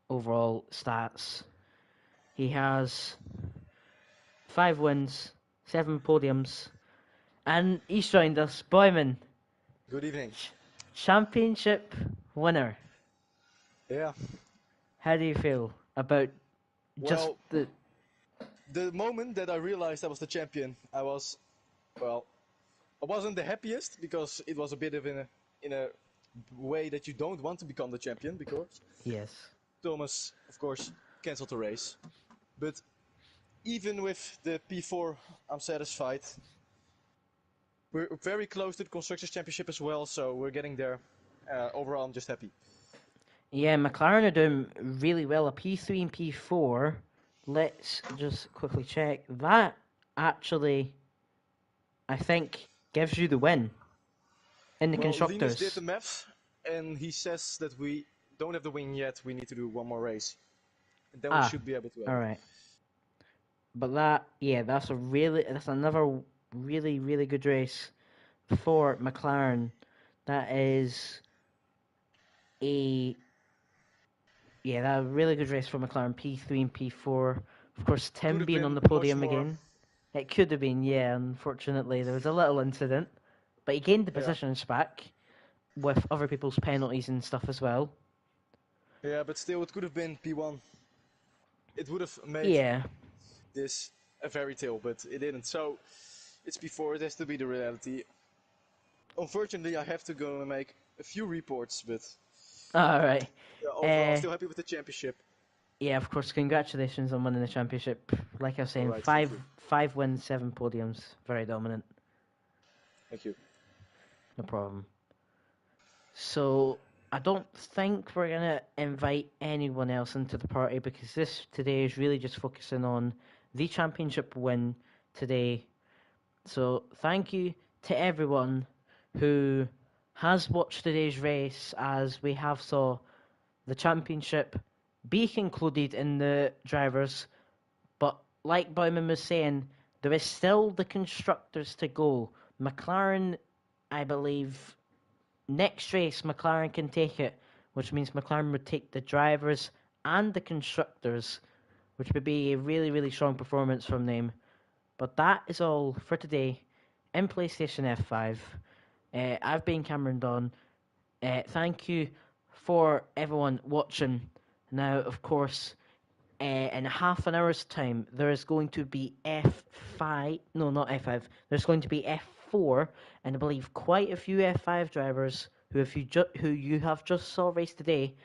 overall stats. He has 5 wins, 7 podiums, and he's joined us. Boyman. Good evening. Championship winner. Yeah. How do you feel about just the moment that I realized I was the champion? I wasn't the happiest because it was a bit of in a way that you don't want to become the champion because yes, Thomas, of course, cancelled the race. But even with the P4, I'm satisfied. We're very close to the Constructors' Championship as well, so we're getting there. Overall, I'm just happy. Yeah, McLaren are doing really well. A P3 and P4. Let's just quickly check. That actually, I think, gives you the win in the Constructors. Linus did the maths, and he says that we don't have the win yet. We need to do one more race. And then we should be able to have it. Alright. But that's another really, really good race for McLaren. That is a really good race for McLaren, P3 and P4. Of course, Tim being on the podium again. It could have been, yeah. Unfortunately, there was a little incident, but he gained the positions back with other people's penalties and stuff as well. Yeah, but still, it could have been P1. It would have made this a fairy tale, but it didn't. So it's P4. It has to be the reality. Unfortunately, I have to go and make a few reports, but alright. Overall, I'm still happy with the championship. Yeah, of course. Congratulations on winning the championship. Like I was saying, five wins, 7 podiums. Very dominant. Thank you. No problem. So I don't think we're gonna invite anyone else into the party because this today is really just focusing on the championship win today. So thank you to everyone who has watched today's race, as we have saw the championship be concluded in the drivers. But like Bowman was saying, there is still the constructors to go. McLaren, I believe, next race McLaren can take it, which means McLaren would take the drivers and the constructors, which would be a really, really strong performance from them. But that is all for today in PlayStation F5. I've been Cameron Don. Thank you for everyone watching. Now, of course, in half an hour's time, there is going to be F5. No, not F5. There's going to be F4, and I believe quite a few F5 drivers who you have just saw race today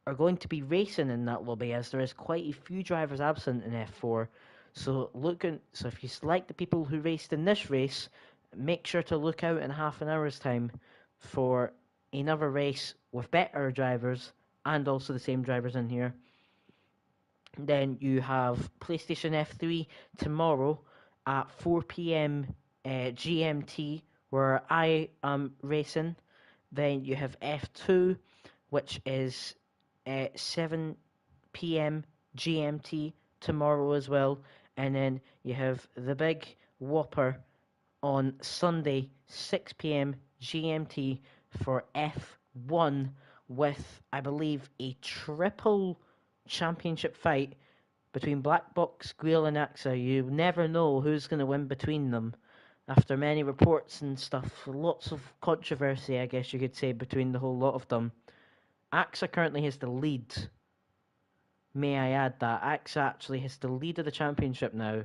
are going to be racing in that lobby, as there is quite a few drivers absent in F4. So if you select the people who raced in this race, make sure to look out in half an hour's time for another race with better drivers and also the same drivers in here. Then you have PlayStation F3 tomorrow at 4 p.m. GMT, where I am racing. Then you have F2, which is 7 p.m. GMT tomorrow as well. And then you have the big whopper on Sunday, 6 p.m. GMT for F1 with, I believe, a triple championship fight between Black Box, Guile and AXA. You never know who's going to win between them. After many reports and stuff, lots of controversy, I guess you could say, between the whole lot of them. AXA currently has the lead. May I add that? AXA actually has the lead of the championship now.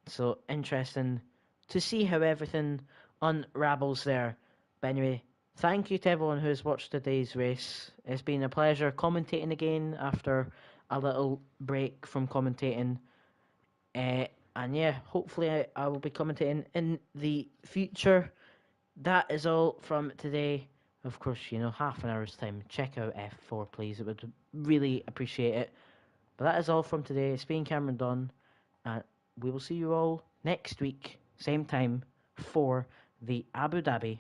So, interesting to see how everything unravels there. But anyway, thank you to everyone who's watched today's race. It's been a pleasure commentating again after a little break from commentating. And yeah, hopefully I will be commentating in the future. That is all from today. Of course, half an hour's time. Check out F4, please. It would really appreciate it. But that is all from today. It's been Cameron Dunn, and we will see you all next week, same time, for the Abu Dhabi